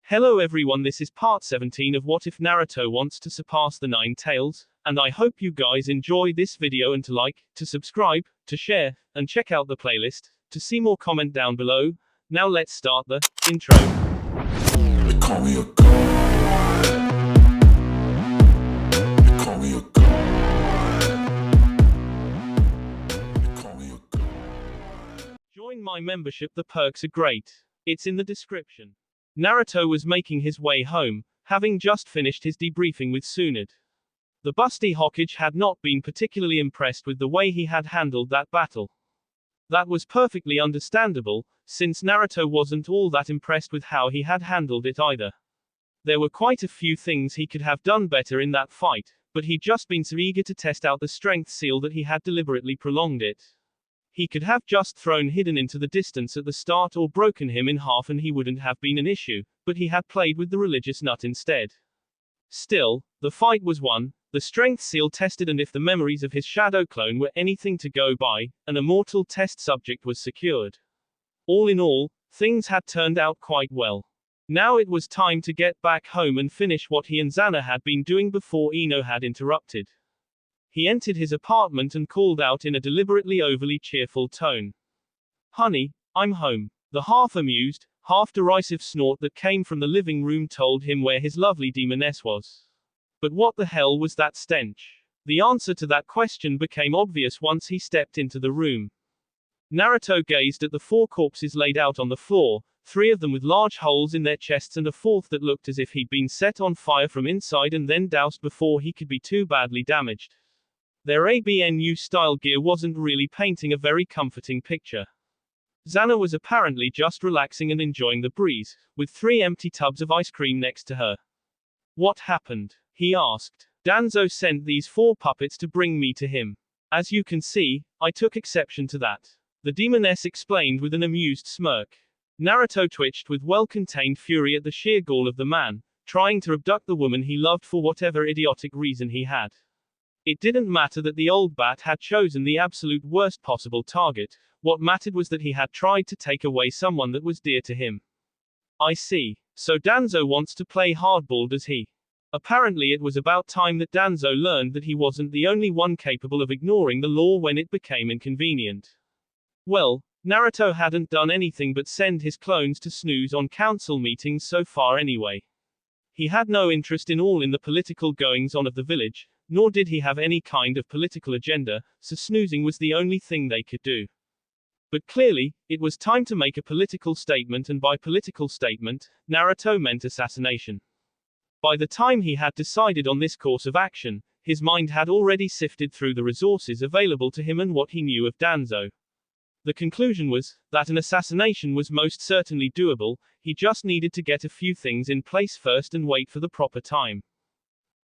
Hello everyone, this is part 17 of What If Naruto Wants to Surpass the Nine Tails, and I hope you guys enjoy this video and to like, to subscribe, to share, and check out the playlist. To see more, comment down below. Now let's start the intro. They call me a god. They call me a god. They call me a god. Join my membership, the perks are great. It's in the description. Naruto was making his way home, having just finished his debriefing with Tsunade. The busty Hokage had not been particularly impressed with the way he had handled that battle. That was perfectly understandable, since Naruto wasn't all that impressed with how he had handled it either. There were quite a few things he could have done better in that fight, but he'd just been so eager to test out the strength seal that he had deliberately prolonged it. He could have just thrown Hidden into the distance at the start or broken him in half and he wouldn't have been an issue, but he had played with the religious nut instead. Still, the fight was won, the strength seal tested, and if the memories of his shadow clone were anything to go by, an immortal test subject was secured. All in all, things had turned out quite well. Now it was time to get back home and finish what he and Xana had been doing before Ino had interrupted. He entered his apartment and called out in a deliberately overly cheerful tone. "Honey, I'm home." The half-amused, half-derisive snort that came from the living room told him where his lovely demoness was. But what the hell was that stench? The answer to that question became obvious once he stepped into the room. Naruto gazed at the four corpses laid out on the floor, three of them with large holes in their chests and a fourth that looked as if he'd been set on fire from inside and then doused before he could be too badly damaged. Their ABNU-style gear wasn't really painting a very comforting picture. Xana was apparently just relaxing and enjoying the breeze, with 3 empty tubs of ice cream next to her. "What happened?" he asked. "Danzo sent these 4 puppets to bring me to him. As you can see, I took exception to that," the demoness explained with an amused smirk. Naruto twitched with well-contained fury at the sheer gall of the man, trying to abduct the woman he loved for whatever idiotic reason he had. It didn't matter that the old bat had chosen the absolute worst possible target, what mattered was that he had tried to take away someone that was dear to him. "I see. So Danzo wants to play hardball, does he?" Apparently it was about time that Danzo learned that he wasn't the only one capable of ignoring the law when it became inconvenient. Well, Naruto hadn't done anything but send his clones to snooze on council meetings so far anyway. He had no interest in the political goings-on of the village, nor did he have any kind of political agenda, so snoozing was the only thing they could do. But clearly, it was time to make a political statement, and by political statement, Naruto meant assassination. By the time he had decided on this course of action, his mind had already sifted through the resources available to him and what he knew of Danzo. The conclusion was that an assassination was most certainly doable, he just needed to get a few things in place first and wait for the proper time.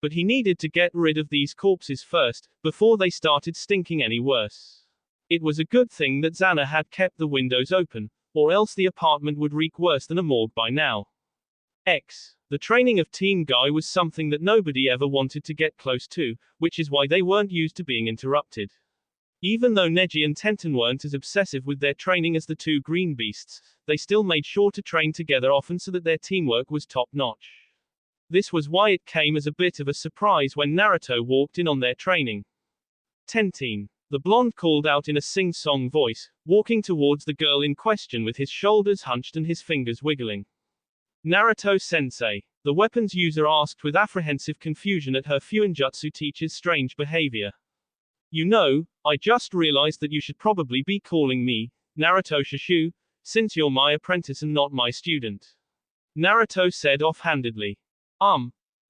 But he needed to get rid of these corpses first, before they started stinking any worse. It was a good thing that Xana had kept the windows open, or else the apartment would reek worse than a morgue by now. The training of Team Guy was something that nobody ever wanted to get close to, which is why they weren't used to being interrupted. Even though Neji and Tenten weren't as obsessive with their training as the 2 green beasts, they still made sure to train together often so that their teamwork was top-notch. This was why it came as a bit of a surprise when Naruto walked in on their training. "Tenten," the blonde called out in a sing-song voice, walking towards the girl in question with his shoulders hunched and his fingers wiggling. "Naruto-sensei," the weapons user asked with apprehensive confusion at her Fuinjutsu teacher's strange behavior. "You know, I just realized that you should probably be calling me Narutoshippuden, since you're my apprentice and not my student," Naruto said offhandedly.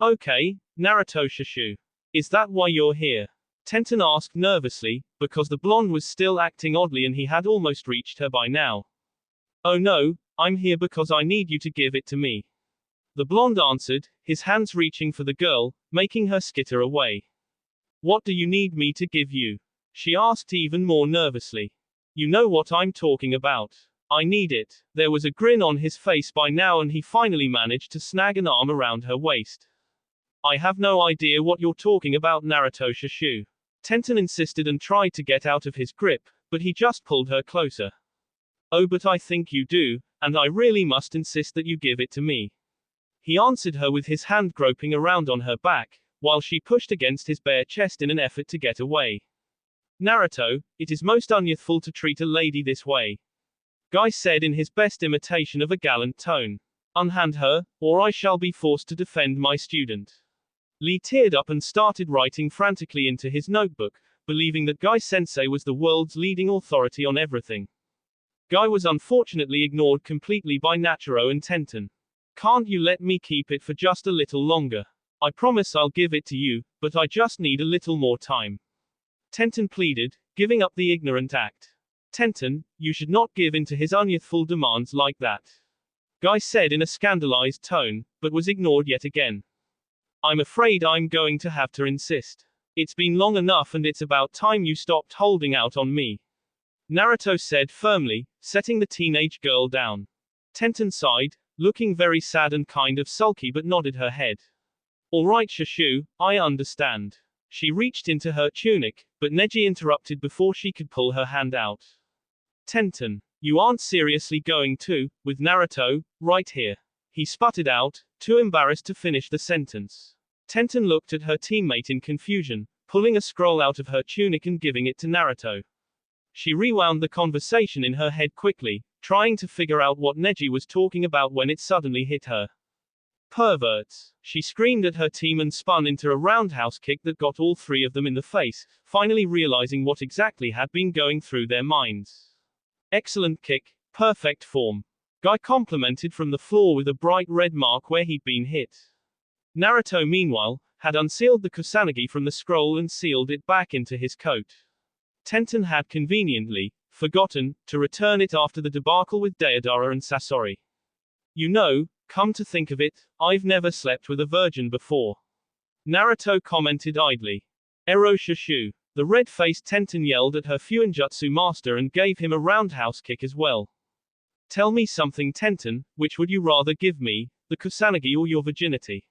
Okay, Narutoshippuden. Is that why you're here?" Tenten asked nervously, because the blonde was still acting oddly and he had almost reached her by now. "Oh no, I'm here because I need you to give it to me," the blonde answered, his hands reaching for the girl, making her skitter away. "What do you need me to give you?" she asked even more nervously. "You know what I'm talking about. I need it." There was a grin on his face by now and he finally managed to snag an arm around her waist. "I have no idea what you're talking about, Narutoshippuden," Tenten insisted and tried to get out of his grip, but he just pulled her closer. "Oh, but I think you do, and I really must insist that you give it to me." He answered her with his hand groping around on her back, while she pushed against his bare chest in an effort to get away. Naruto, it is most unyouthful to treat a lady this way. Guy said in his best imitation of a gallant tone. Unhand her, or I shall be forced to defend my student. Lee teared up and started writing frantically into his notebook, believing that Guy Sensei was the world's leading authority on everything. Guy was unfortunately ignored completely by Nachiro and Tenten. Can't you let me keep it for just a little longer? I promise I'll give it to you, but I just need a little more time. Tenten pleaded, giving up the ignorant act. Tenten, you should not give in to his unyouthful demands like that. Guy said in a scandalized tone, but was ignored yet again. I'm afraid I'm going to have to insist. It's been long enough and it's about time you stopped holding out on me. Naruto said firmly, setting the teenage girl down. Tenten sighed, looking very sad and kind of sulky but nodded her head. All right Shushu, I understand. She reached into her tunic, but Neji interrupted before she could pull her hand out. Tenten, you aren't seriously going to, with Naruto, right here. He sputtered out, too embarrassed to finish the sentence. Tenten looked at her teammate in confusion, pulling a scroll out of her tunic and giving it to Naruto. She rewound the conversation in her head quickly, trying to figure out what Neji was talking about when it suddenly hit her. Perverts! She screamed at her team and spun into a roundhouse kick that got all three of them in the face, finally realizing what exactly had been going through their minds. Excellent kick, perfect form. Guy complimented from the floor with a bright red mark where he'd been hit. Naruto meanwhile, had unsealed the kusanagi from the scroll and sealed it back into his coat. Tenten had conveniently forgotten to return it after the debacle with Deidara and Sasori. You know, come to think of it, I've never slept with a virgin before. Naruto commented idly. Ero Shushu. The red-faced Tenten yelled at her Fuinjutsu master and gave him a roundhouse kick as well. Tell me something Tenten, which would you rather give me, the kusanagi or your virginity?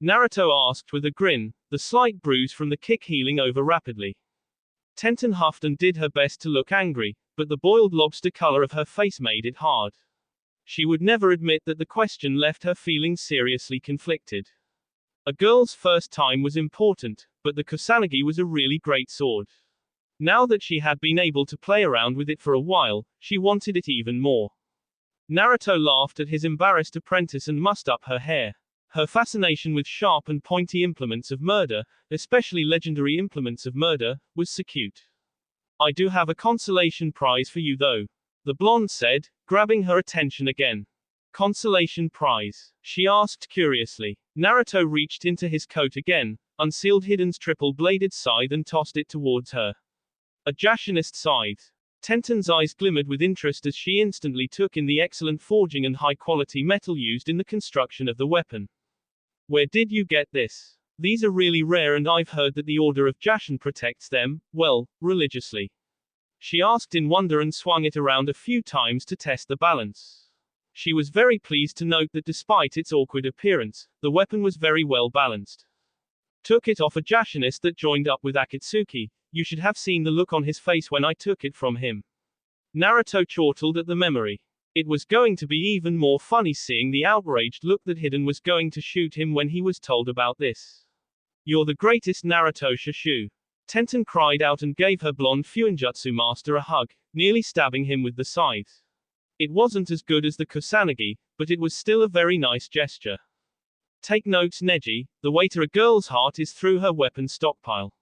Naruto asked with a grin, the slight bruise from the kick healing over rapidly. Tenten huffed and did her best to look angry, but the boiled lobster color of her face made it hard. She would never admit that the question left her feeling seriously conflicted. A girl's first time was important, but the kusanagi was a really great sword. Now that she had been able to play around with it for a while, she wanted it even more. Naruto laughed at his embarrassed apprentice and mussed up her hair. Her fascination with sharp and pointy implements of murder, especially legendary implements of murder, was so cute. I do have a consolation prize for you though. The blonde said, grabbing her attention again. Consolation prize? She asked curiously. Naruto reached into his coat again, unsealed Hiden's triple-bladed scythe and tossed it towards her. A Jashinist scythe. Tenten's eyes glimmered with interest as she instantly took in the excellent forging and high-quality metal used in the construction of the weapon. Where did you get this? These are really rare and I've heard that the Order of Jashin protects them, well, religiously. She asked in wonder and swung it around a few times to test the balance. She was very pleased to note that despite its awkward appearance, the weapon was very well balanced. Took it off a Jashinist that joined up with Akatsuki. You should have seen the look on his face when I took it from him. Naruto chortled at the memory. It was going to be even more funny seeing the outraged look that Hiden was going to shoot him when he was told about this. You're the greatest Naruto Shushu. Tenten cried out and gave her blonde Fuinjutsu master a hug, nearly stabbing him with the scythe. It wasn't as good as the kusanagi, but it was still a very nice gesture. Take notes Neji, the way to a girl's heart is through her weapon stockpile.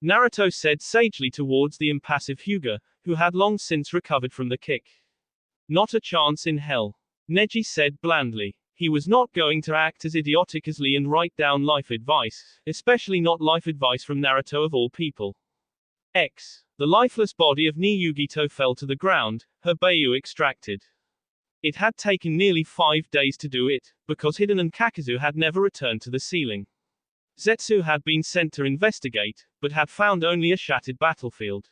Naruto said sagely towards the impassive Hyuga, who had long since recovered from the kick. Not a chance in hell. Neji said blandly. He was not going to act as idiotic as Lee and write down life advice, especially not life advice from Naruto of all people. The lifeless body of Niyugito fell to the ground, her Bayu extracted. It had taken nearly 5 days to do it, because Hiden and Kakazu had never returned to the ceiling. Zetsu had been sent to investigate, but had found only a shattered battlefield.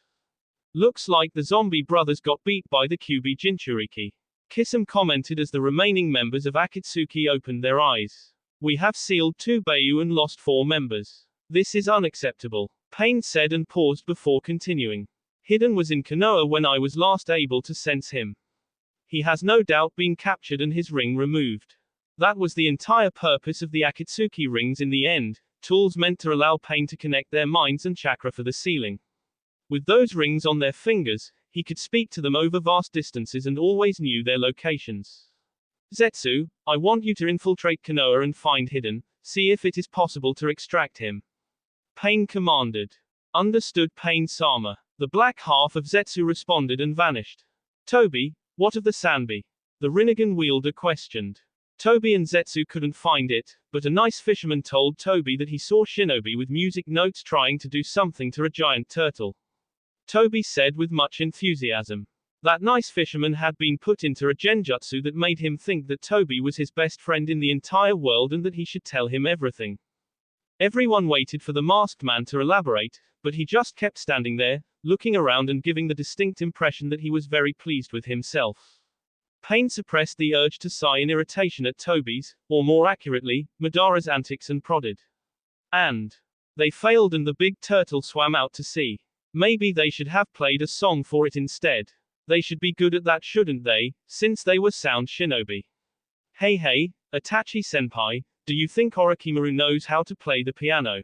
Looks like the zombie brothers got beat by the Kyuubi Jinchuriki. Kisame commented as the remaining members of Akatsuki opened their eyes. We have sealed 2 Bayu and lost 4 members. This is unacceptable. Pain said and paused before continuing. Hiden was in Konoha when I was last able to sense him. He has no doubt been captured and his ring removed. That was the entire purpose of the Akatsuki rings in the end, tools meant to allow Pain to connect their minds and chakra for the ceiling. With those rings on their fingers, he could speak to them over vast distances and always knew their locations. Zetsu, I want you to infiltrate Konoha and find Hidden, see if it is possible to extract him. Pain commanded. Understood, Pain-sama. The black half of Zetsu responded and vanished. Toby, what of the Sanbi? The Rinnegan wielder questioned. Toby and Zetsu couldn't find it, but a nice fisherman told Toby that he saw Shinobi with music notes trying to do something to a giant turtle. Toby said with much enthusiasm. That nice fisherman had been put into a genjutsu that made him think that Toby was his best friend in the entire world and that he should tell him everything. Everyone waited for the masked man to elaborate, but he just kept standing there, looking around and giving the distinct impression that he was very pleased with himself. Pain suppressed the urge to sigh in irritation at Toby's, or more accurately, Madara's antics and prodded. And they failed and the big turtle swam out to sea. Maybe they should have played a song for it instead. They should be good at that, shouldn't they, since they were sound shinobi. Hey, Itachi-senpai, do you think Orochimaru knows how to play the piano?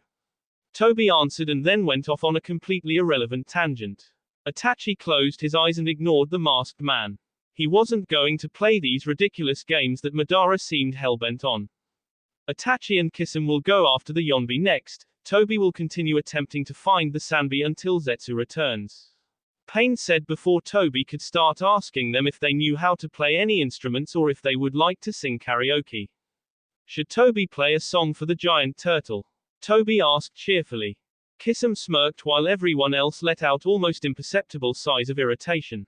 Toby answered and then went off on a completely irrelevant tangent. Itachi closed his eyes and ignored the masked man. He wasn't going to play these ridiculous games that Madara seemed hellbent on. Itachi and Kisame will go after the Yonbi next. Toby will continue attempting to find the Sanbi until Zetsu returns. Pain said before Toby could start asking them if they knew how to play any instruments or if they would like to sing karaoke. Should Toby play a song for the giant turtle? Toby asked cheerfully. Kisame smirked while everyone else let out almost imperceptible sighs of irritation.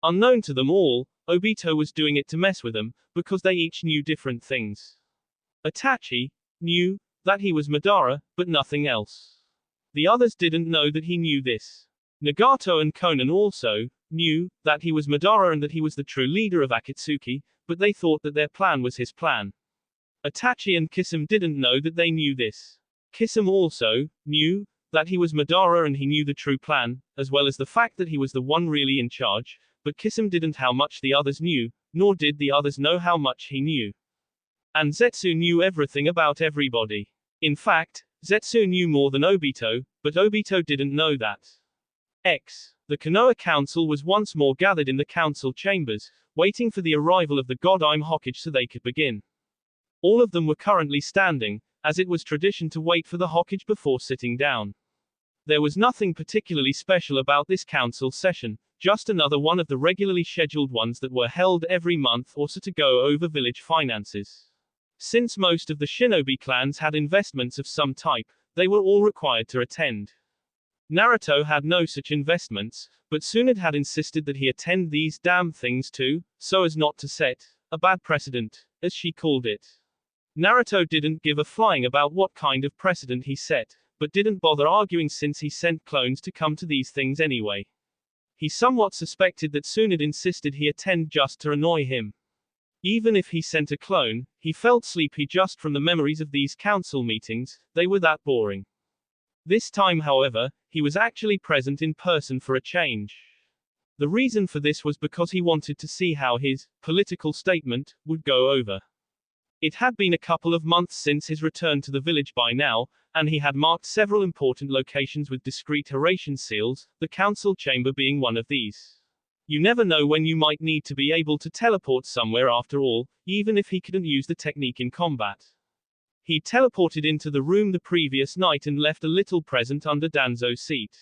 Unknown to them all, Obito was doing it to mess with them, because they each knew different things. Itachi knew that he was Madara, but nothing else. The others didn't know that he knew this. Nagato and Konan also knew that he was Madara and that he was the true leader of Akatsuki, but they thought that their plan was his plan. Itachi and Kisame didn't know that they knew this. Kisame also knew that he was Madara and he knew the true plan, as well as the fact that he was the one really in charge, but Kisame didn't how much the others knew, nor did the others know how much he knew. And Zetsu knew everything about everybody. In fact, Zetsu knew more than Obito, but Obito didn't know that. The Konoha Council was once more gathered in the council chambers, waiting for the arrival of the Godime Hokage so they could begin. All of them were currently standing, as it was tradition to wait for the Hokage before sitting down. There was nothing particularly special about this council session, just another one of the regularly scheduled ones that were held every month or so to go over village finances. Since most of the shinobi clans had investments of some type, they were all required to attend. Naruto had no such investments, but Tsunade had insisted that he attend these damn things too, so as not to set a bad precedent, as she called it. Naruto didn't give a flying about what kind of precedent he set, but didn't bother arguing since he sent clones to come to these things anyway. He somewhat suspected that Tsunade insisted he attend just to annoy him. Even if he sent a clone, he felt sleepy just from the memories of these council meetings, they were that boring. This time, however, he was actually present in person for a change. The reason for this was because he wanted to see how his political statement would go over. It had been a couple of months since his return to the village by now, and he had marked several important locations with discreet Horatian seals, the council chamber being one of these. You never know when you might need to be able to teleport somewhere after all, even if he couldn't use the technique in combat. He teleported into the room the previous night and left a little present under Danzo's seat.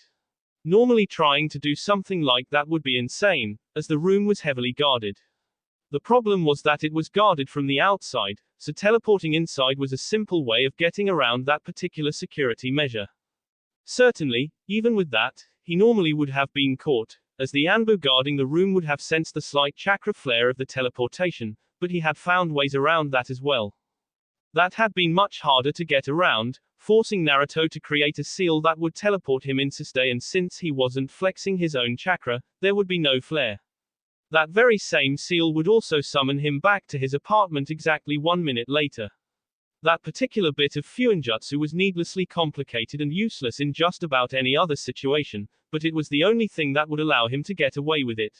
Normally trying to do something like that would be insane, as the room was heavily guarded. The problem was that it was guarded from the outside, so teleporting inside was a simple way of getting around that particular security measure. Certainly, even with that, he normally would have been caught, as the Anbu guarding the room would have sensed the slight chakra flare of the teleportation, but he had found ways around that as well. That had been much harder to get around, forcing Naruto to create a seal that would teleport him in Sustain, and since he wasn't flexing his own chakra, there would be no flare. That very same seal would also summon him back to his apartment exactly 1 minute later. That particular bit of Fuinjutsu was needlessly complicated and useless in just about any other situation, but it was the only thing that would allow him to get away with it.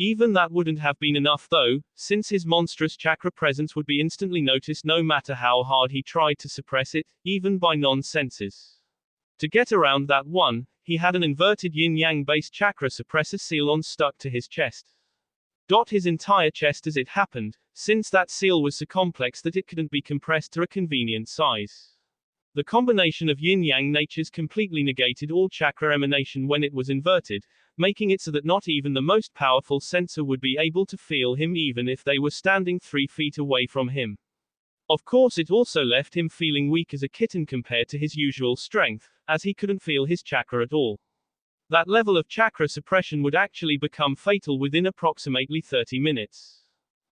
Even that wouldn't have been enough though, since his monstrous chakra presence would be instantly noticed no matter how hard he tried to suppress it, even by non-senses. To get around that one, he had an inverted yin-yang based chakra suppressor seal on stuck to his chest. His entire chest as it happened, since that seal was so complex that it couldn't be compressed to a convenient size. The combination of yin-yang natures completely negated all chakra emanation when it was inverted, making it so that not even the most powerful sensor would be able to feel him even if they were standing 3 feet away from him. Of course it also left him feeling weak as a kitten compared to his usual strength, as he couldn't feel his chakra at all. That level of chakra suppression would actually become fatal within approximately 30 minutes.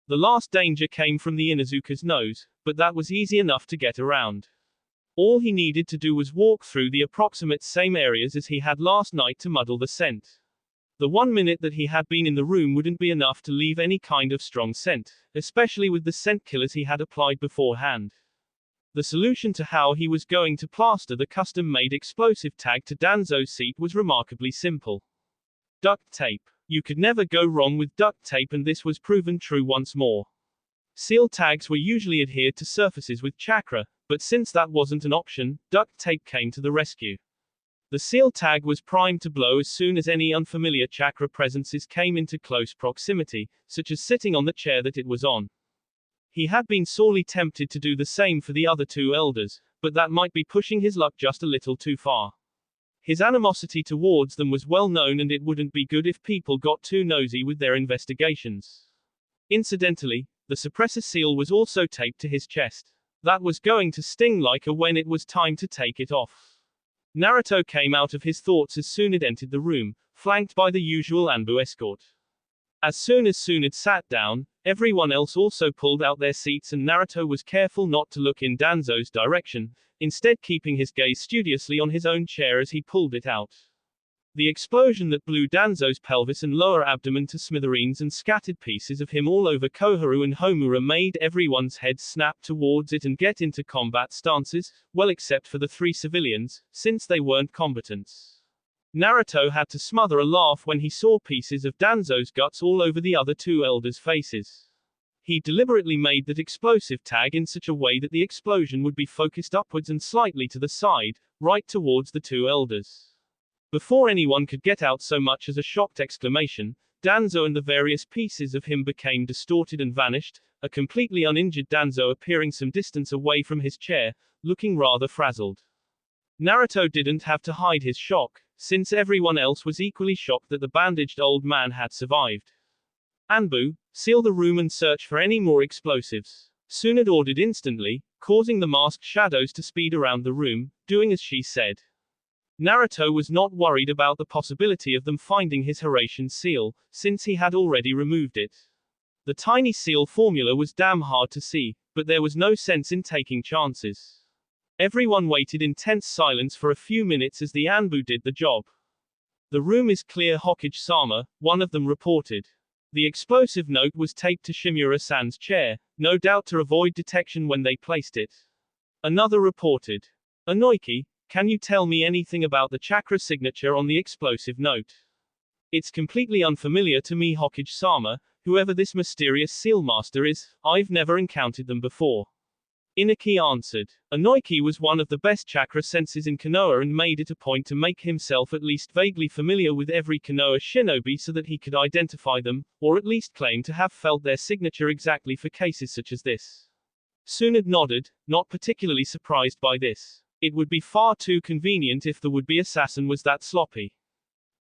The last danger came from the Inuzuka's nose, but that was easy enough to get around. All he needed to do was walk through the approximate same areas as he had last night to muddle the scent. The 1 minute that he had been in the room wouldn't be enough to leave any kind of strong scent, especially with the scent killers he had applied beforehand. The solution to how he was going to plaster the custom-made explosive tag to Danzo's seat was remarkably simple. Duct tape. You could never go wrong with duct tape, and this was proven true once more. Seal tags were usually adhered to surfaces with chakra, but since that wasn't an option, duct tape came to the rescue. The seal tag was primed to blow as soon as any unfamiliar chakra presences came into close proximity, such as sitting on the chair that it was on. He had been sorely tempted to do the same for the other 2 elders, but that might be pushing his luck just a little too far. His animosity towards them was well known, and it wouldn't be good if people got too nosy with their investigations. Incidentally, the suppressor seal was also taped to his chest. That was going to sting like a when it was time to take it off. Naruto came out of his thoughts as Tsunade entered the room, flanked by the usual Anbu escort. As soon as Tsunade sat down, everyone else also pulled out their seats, and Naruto was careful not to look in Danzo's direction, instead keeping his gaze studiously on his own chair as he pulled it out. The explosion that blew Danzo's pelvis and lower abdomen to smithereens and scattered pieces of him all over Koharu and Homura made everyone's heads snap towards it and get into combat stances, well except for the 3 civilians, since they weren't combatants. Naruto had to smother a laugh when he saw pieces of Danzo's guts all over the other 2 elders' faces. He deliberately made that explosive tag in such a way that the explosion would be focused upwards and slightly to the side, right towards the 2 elders. Before anyone could get out so much as a shocked exclamation, Danzo and the various pieces of him became distorted and vanished, a completely uninjured Danzo appearing some distance away from his chair, looking rather frazzled. Naruto didn't have to hide his shock, since everyone else was equally shocked that the bandaged old man had survived. Anbu, seal the room and search for any more explosives. Tsunade ordered instantly, causing the masked shadows to speed around the room, doing as she said. Naruto was not worried about the possibility of them finding his Horatian seal, since he had already removed it. The tiny seal formula was damn hard to see, but there was no sense in taking chances. Everyone waited in tense silence for a few minutes as the Anbu did the job. The room is clear, Hokage-sama, one of them reported. The explosive note was taped to Shimura-san's chair, no doubt to avoid detection when they placed it. Another reported. Anoiki, can you tell me anything about the chakra signature on the explosive note? It's completely unfamiliar to me, Hokage-sama, whoever this mysterious seal master is, I've never encountered them before. Inaki answered. Anoiki was one of the best chakra senses in Konoha and made it a point to make himself at least vaguely familiar with every Konoha shinobi so that he could identify them, or at least claim to have felt their signature exactly for cases such as this. Tsunade nodded, not particularly surprised by this. It would be far too convenient if the would-be assassin was that sloppy.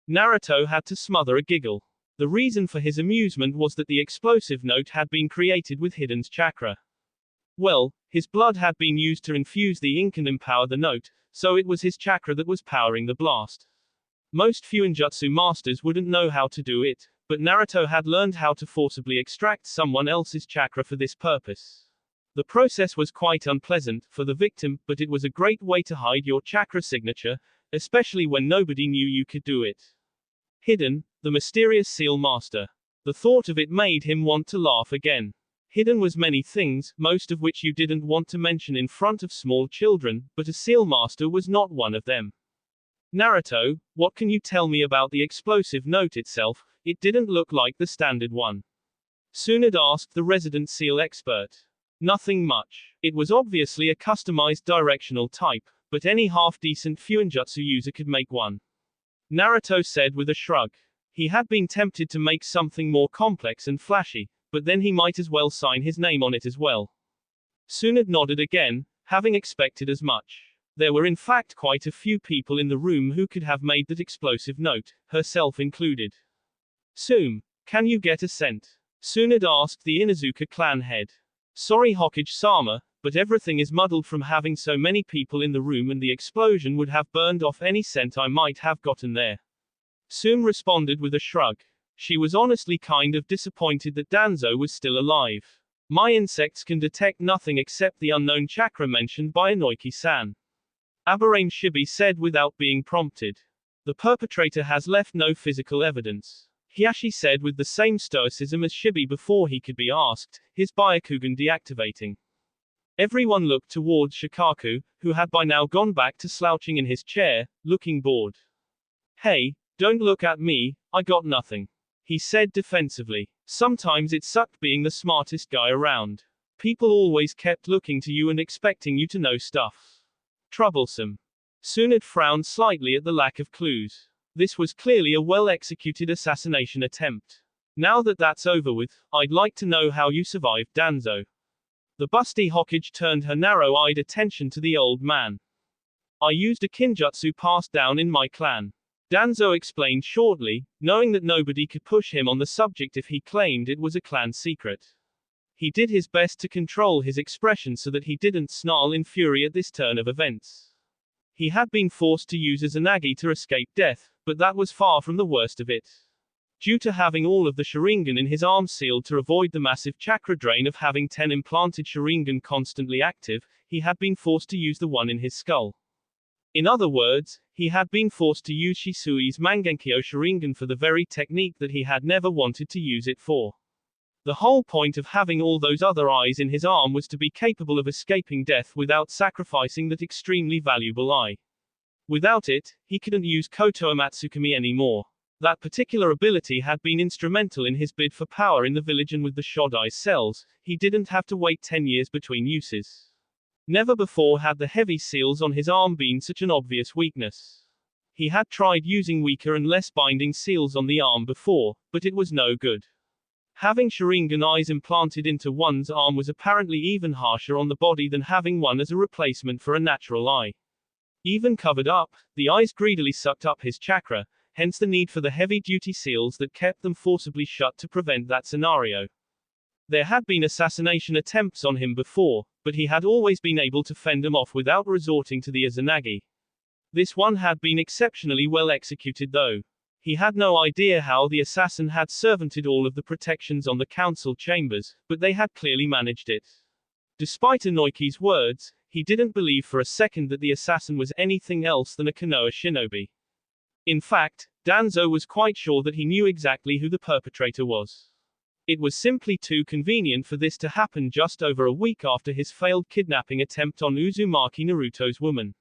Naruto had to smother a giggle. The reason for his amusement was that the explosive note had been created with Hiden's chakra. Well, his blood had been used to infuse the ink and empower the note, so it was his chakra that was powering the blast. Most Fuinjutsu masters wouldn't know how to do it, but Naruto had learned how to forcibly extract someone else's chakra for this purpose. The process was quite unpleasant for the victim, but it was a great way to hide your chakra signature, especially when nobody knew you could do it. Hiden, the mysterious seal master. The thought of it made him want to laugh again. Hiden was many things, most of which you didn't want to mention in front of small children, but a seal master was not one of them. Naruto, what can you tell me about the explosive note itself? It didn't look like the standard one. Tsunade asked the resident seal expert. Nothing much. It was obviously a customized directional type, but any half-decent Fuinjutsu user could make one. Naruto said with a shrug. He had been tempted to make something more complex and flashy, but then he might as well sign his name on it as well. Tsunade nodded again, having expected as much. There were in fact quite a few people in the room who could have made that explosive note, herself included. Tsume, can you get a scent? Tsunade asked the Inuzuka clan head. Sorry Hokage-sama, but everything is muddled from having so many people in the room and the explosion would have burned off any scent I might have gotten there. Tsume responded with a shrug. She was honestly kind of disappointed that Danzo was still alive. My insects can detect nothing except the unknown chakra mentioned by Inoiki-san. Aburame Shibi said without being prompted. The perpetrator has left no physical evidence. Hiashi said with the same stoicism as Shibi before he could be asked, his Byakugan deactivating. Everyone looked towards Shikaku, who had by now gone back to slouching in his chair, looking bored. Hey, don't look at me, I got nothing. He said defensively. Sometimes it sucked being the smartest guy around. People always kept looking to you and expecting you to know stuff. Troublesome. Tsunade frowned slightly at the lack of clues. This was clearly a well-executed assassination attempt. Now that that's over with, I'd like to know how you survived Danzo. The busty Hokage turned her narrow-eyed attention to the old man. I used a kinjutsu passed down in my clan. Danzo explained shortly, knowing that nobody could push him on the subject if he claimed it was a clan secret. He did his best to control his expression so that he didn't snarl in fury at this turn of events. He had been forced to use Izanagi to escape death, but that was far from the worst of it. Due to having all of the Sharingan in his arm sealed to avoid the massive chakra drain of having 10 implanted Sharingan constantly active, he had been forced to use the one in his skull. In other words, he had been forced to use Shisui's Mangenkyo Sharingan for the very technique that he had never wanted to use it for. The whole point of having all those other eyes in his arm was to be capable of escaping death without sacrificing that extremely valuable eye. Without it, he couldn't use Kotoa Matsukami anymore. That particular ability had been instrumental in his bid for power in the village, and with the Shodai cells, he didn't have to wait 10 years between uses. Never before had the heavy seals on his arm been such an obvious weakness. He had tried using weaker and less binding seals on the arm before, but it was no good. Having Sharingan eyes implanted into one's arm was apparently even harsher on the body than having one as a replacement for a natural eye. Even covered up, the eyes greedily sucked up his chakra, hence the need for the heavy-duty seals that kept them forcibly shut to prevent that scenario. There had been assassination attempts on him before, but he had always been able to fend them off without resorting to the Izanagi. This one had been exceptionally well executed though. He had no idea how the assassin had servanted all of the protections on the council chambers, but they had clearly managed it. Despite Inoiki's words, he didn't believe for a second that the assassin was anything else than a Konoha shinobi. In fact, Danzo was quite sure that he knew exactly who the perpetrator was. It was simply too convenient for this to happen just over a week after his failed kidnapping attempt on Uzumaki Naruto's woman.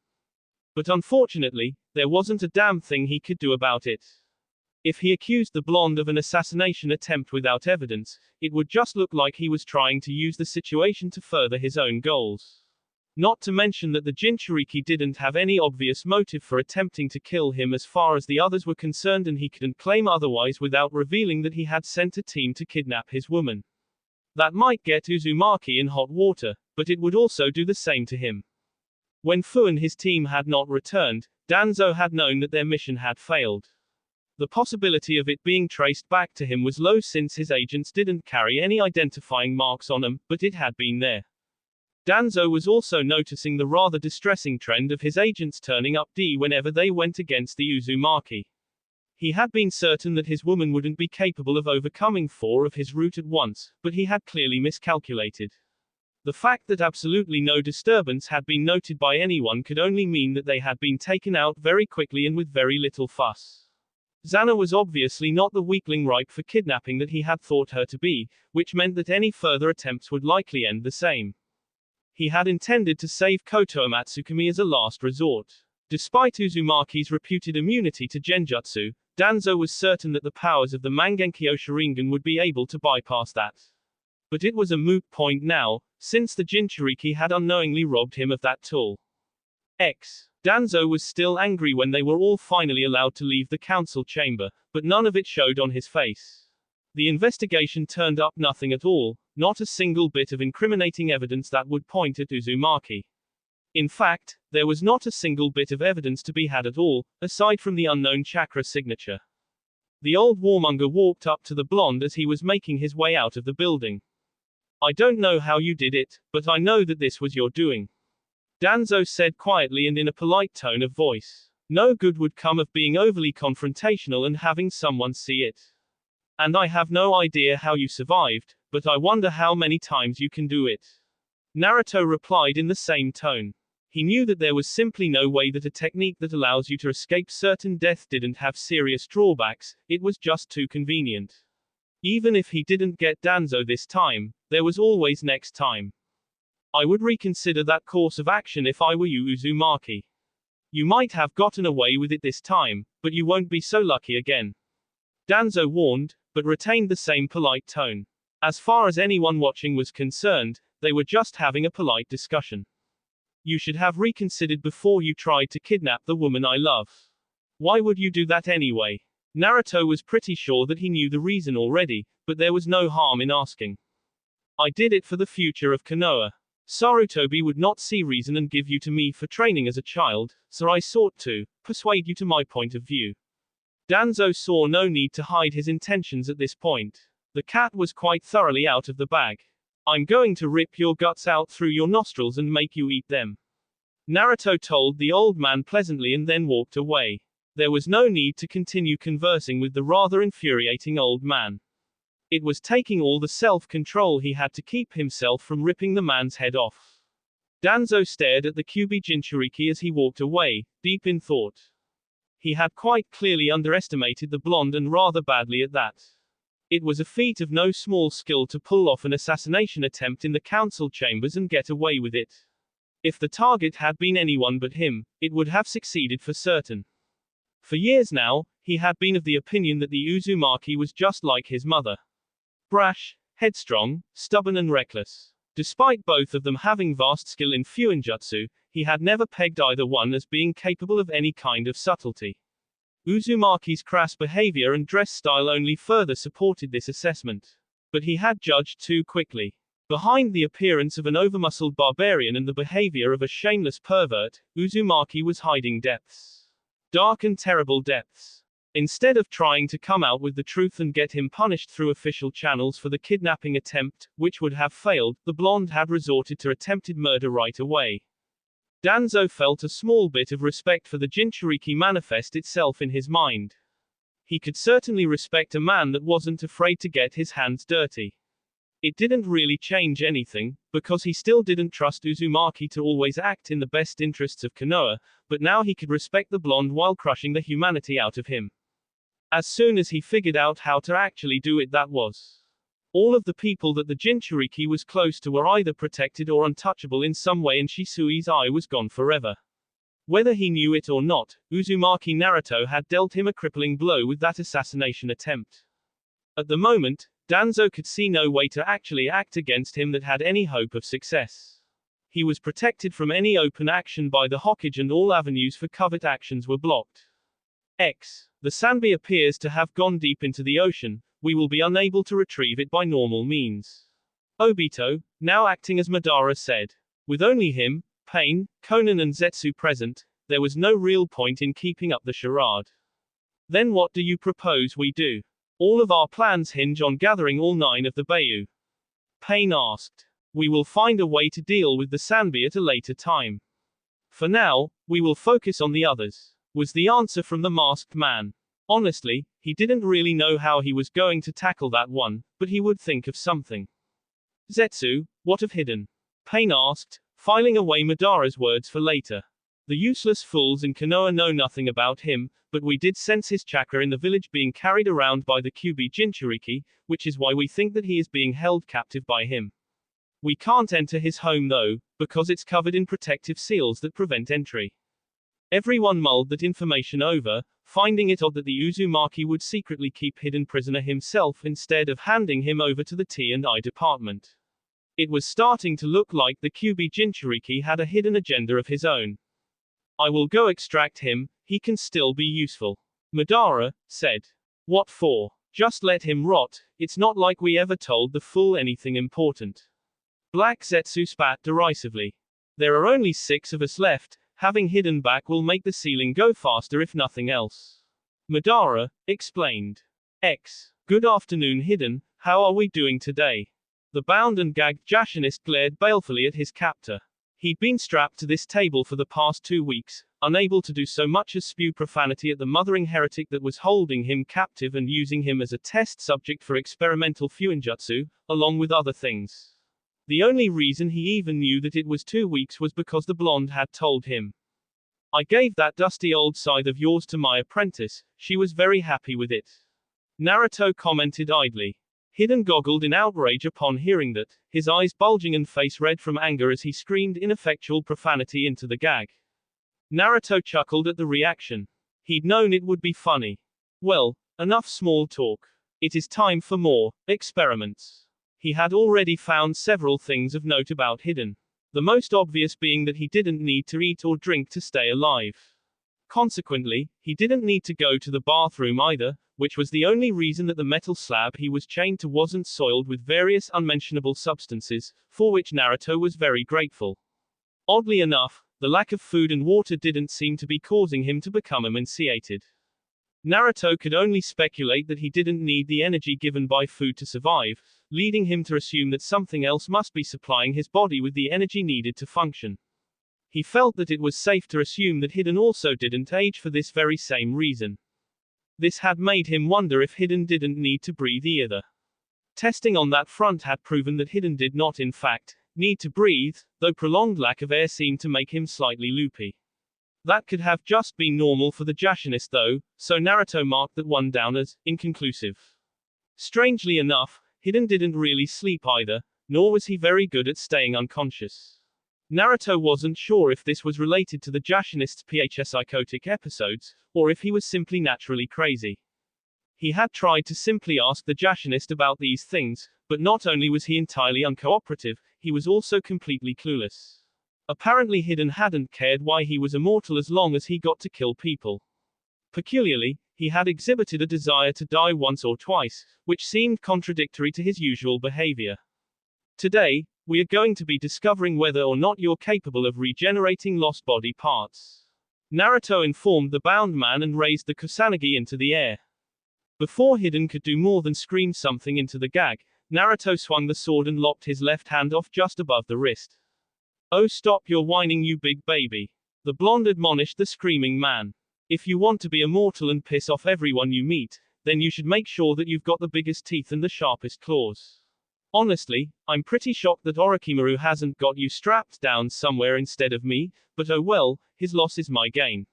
But unfortunately, there wasn't a damn thing he could do about it. If he accused the blonde of an assassination attempt without evidence, it would just look like he was trying to use the situation to further his own goals. Not to mention that the Jinchuriki didn't have any obvious motive for attempting to kill him as far as the others were concerned, and he couldn't claim otherwise without revealing that he had sent a team to kidnap his woman. That might get Uzumaki in hot water, but it would also do the same to him. When Fu and his team had not returned, Danzo had known that their mission had failed. The possibility of it being traced back to him was low since his agents didn't carry any identifying marks on them, but it had been there. Danzo was also noticing the rather distressing trend of his agents turning up whenever they went against the Uzumaki. He had been certain that his woman wouldn't be capable of overcoming 4 of his route at once, but he had clearly miscalculated. The fact that absolutely no disturbance had been noted by anyone could only mean that they had been taken out very quickly and with very little fuss. Xana was obviously not the weakling ripe for kidnapping that he had thought her to be, which meant that any further attempts would likely end the same. He had intended to save Kotoa Matsukami as a last resort. Despite Uzumaki's reputed immunity to genjutsu, Danzo was certain that the powers of the Mangenkyo Sharingan would be able to bypass that. But it was a moot point now, since the Jinchuriki had unknowingly robbed him of that tool. Danzo was still angry when they were all finally allowed to leave the council chamber, but none of it showed on his face. The investigation turned up nothing at all, not a single bit of incriminating evidence that would point at Uzumaki. In fact, there was not a single bit of evidence to be had at all, aside from the unknown chakra signature. The old warmonger walked up to the blonde as he was making his way out of the building. I don't know how you did it, but I know that this was your doing. Danzo said quietly and in a polite tone of voice. No good would come of being overly confrontational and having someone see it. And I have no idea how you survived, but I wonder how many times you can do it. Naruto replied in the same tone. He knew that there was simply no way that a technique that allows you to escape certain death didn't have serious drawbacks, it was just too convenient. Even if he didn't get Danzo this time, there was always next time. I would reconsider that course of action if I were you, Uzumaki. You might have gotten away with it this time, but you won't be so lucky again. Danzo warned, but retained the same polite tone. As far as anyone watching was concerned, they were just having a polite discussion. You should have reconsidered before you tried to kidnap the woman I love. Why would you do that anyway? Naruto was pretty sure that he knew the reason already, but there was no harm in asking. I did it for the future of Konoha. Sarutobi would not see reason and give you to me for training as a child, so I sought to persuade you to my point of view. Danzo saw no need to hide his intentions at this point. The cat was quite thoroughly out of the bag. I'm going to rip your guts out through your nostrils and make you eat them. Naruto told the old man pleasantly and then walked away. There was no need to continue conversing with the rather infuriating old man. It was taking all the self-control he had to keep himself from ripping the man's head off. Danzo stared at the Kyuubi Jinchuriki as he walked away, deep in thought. He had quite clearly underestimated the blonde and rather badly at that. It was a feat of no small skill to pull off an assassination attempt in the council chambers and get away with it. If the target had been anyone but him, it would have succeeded for certain. For years now, he had been of the opinion that the Uzumaki was just like his mother. Brash, headstrong, stubborn and reckless. Despite both of them having vast skill in fuinjutsu, he had never pegged either one as being capable of any kind of subtlety. Uzumaki's crass behavior and dress style only further supported this assessment. But he had judged too quickly. Behind the appearance of an overmuscled barbarian and the behavior of a shameless pervert, Uzumaki was hiding depths. Dark and terrible depths. Instead of trying to come out with the truth and get him punished through official channels for the kidnapping attempt, which would have failed, the blonde had resorted to attempted murder right away. Danzo felt a small bit of respect for the Jinchuriki manifest itself in his mind. He could certainly respect a man that wasn't afraid to get his hands dirty. It didn't really change anything, because he still didn't trust Uzumaki to always act in the best interests of Konoha, but now he could respect the blonde while crushing the humanity out of him. As soon as he figured out how to actually do it, that was. All of the people that the Jinchuriki was close to were either protected or untouchable in some way, and Shisui's eye was gone forever. Whether he knew it or not, Uzumaki Naruto had dealt him a crippling blow with that assassination attempt. At the moment, Danzo could see no way to actually act against him that had any hope of success. He was protected from any open action by the Hokage and all avenues for covert actions were blocked. The Sanbi appears to have gone deep into the ocean. We will be unable to retrieve it by normal means. Obito, now acting as Madara, said. With only him, Pain, Konan and Zetsu present, there was no real point in keeping up the charade. Then what do you propose we do? All of our plans hinge on gathering all 9 of the Beiyu. Pain asked. We will find a way to deal with the Sanbi at a later time. For now, we will focus on the others, was the answer from the masked man. Honestly, he didn't really know how he was going to tackle that one, but he would think of something. Zetsu, what of Hidden? Pain asked, filing away Madara's words for later. The useless fools in Konoha know nothing about him, but we did sense his chakra in the village being carried around by the Kyuubi Jinchuriki, which is why we think that he is being held captive by him. We can't enter his home though, because it's covered in protective seals that prevent entry. Everyone mulled that information over, finding it odd that the Uzumaki would secretly keep Hidden prisoner himself instead of handing him over to the T&I department. It was starting to look like the Kyuubi Jinchuriki had a hidden agenda of his own. I will go extract him, he can still be useful. Madara said. What for? Just let him rot, it's not like we ever told the fool anything important. Black Zetsu spat derisively. There are only 6 of us left, having Hidden back will make the ceiling go faster if nothing else. Madara explained. Good afternoon Hidden, how are we doing today? The bound and gagged Jashinist glared balefully at his captor. He'd been strapped to this table for the past 2 weeks, unable to do so much as spew profanity at the mothering heretic that was holding him captive and using him as a test subject for experimental fuinjutsu, along with other things. The only reason he even knew that it was 2 weeks was because the blonde had told him. I gave that dusty old scythe of yours to my apprentice, she was very happy with it. Naruto commented idly. Hidden goggled in outrage upon hearing that, his eyes bulging and face red from anger as he screamed ineffectual profanity into the gag. Naruto chuckled at the reaction. He'd known it would be funny. Well, enough small talk. It is time for more experiments. He had already found several things of note about Hidden. The most obvious being that he didn't need to eat or drink to stay alive. Consequently, he didn't need to go to the bathroom either, which was the only reason that the metal slab he was chained to wasn't soiled with various unmentionable substances, for which Naruto was very grateful. Oddly enough, the lack of food and water didn't seem to be causing him to become emaciated. Naruto could only speculate that he didn't need the energy given by food to survive, leading him to assume that something else must be supplying his body with the energy needed to function. He felt that it was safe to assume that Hidden also didn't age for this very same reason. This had made him wonder if Hidden didn't need to breathe either. Testing on that front had proven that Hidden did not in fact need to breathe, though prolonged lack of air seemed to make him slightly loopy. That could have just been normal for the Jashinist though, so Naruto marked that one down as inconclusive. Strangely enough, Hidden didn't really sleep either, nor was he very good at staying unconscious. Naruto wasn't sure if this was related to the Jashinist's psychotic episodes, or if he was simply naturally crazy. He had tried to simply ask the Jashinist about these things, but not only was he entirely uncooperative, he was also completely clueless. Apparently Hidden hadn't cared why he was immortal as long as he got to kill people. Peculiarly, he had exhibited a desire to die once or twice, which seemed contradictory to his usual behavior. Today, we are going to be discovering whether or not you're capable of regenerating lost body parts. Naruto informed the bound man and raised the Kusanagi into the air. Before Hidden could do more than scream something into the gag, Naruto swung the sword and lopped his left hand off just above the wrist. Oh, stop your whining, you big baby. The blonde admonished the screaming man. If you want to be immortal and piss off everyone you meet, then you should make sure that you've got the biggest teeth and the sharpest claws. Honestly, I'm pretty shocked that Orochimaru hasn't got you strapped down somewhere instead of me, but oh well, his loss is my gain.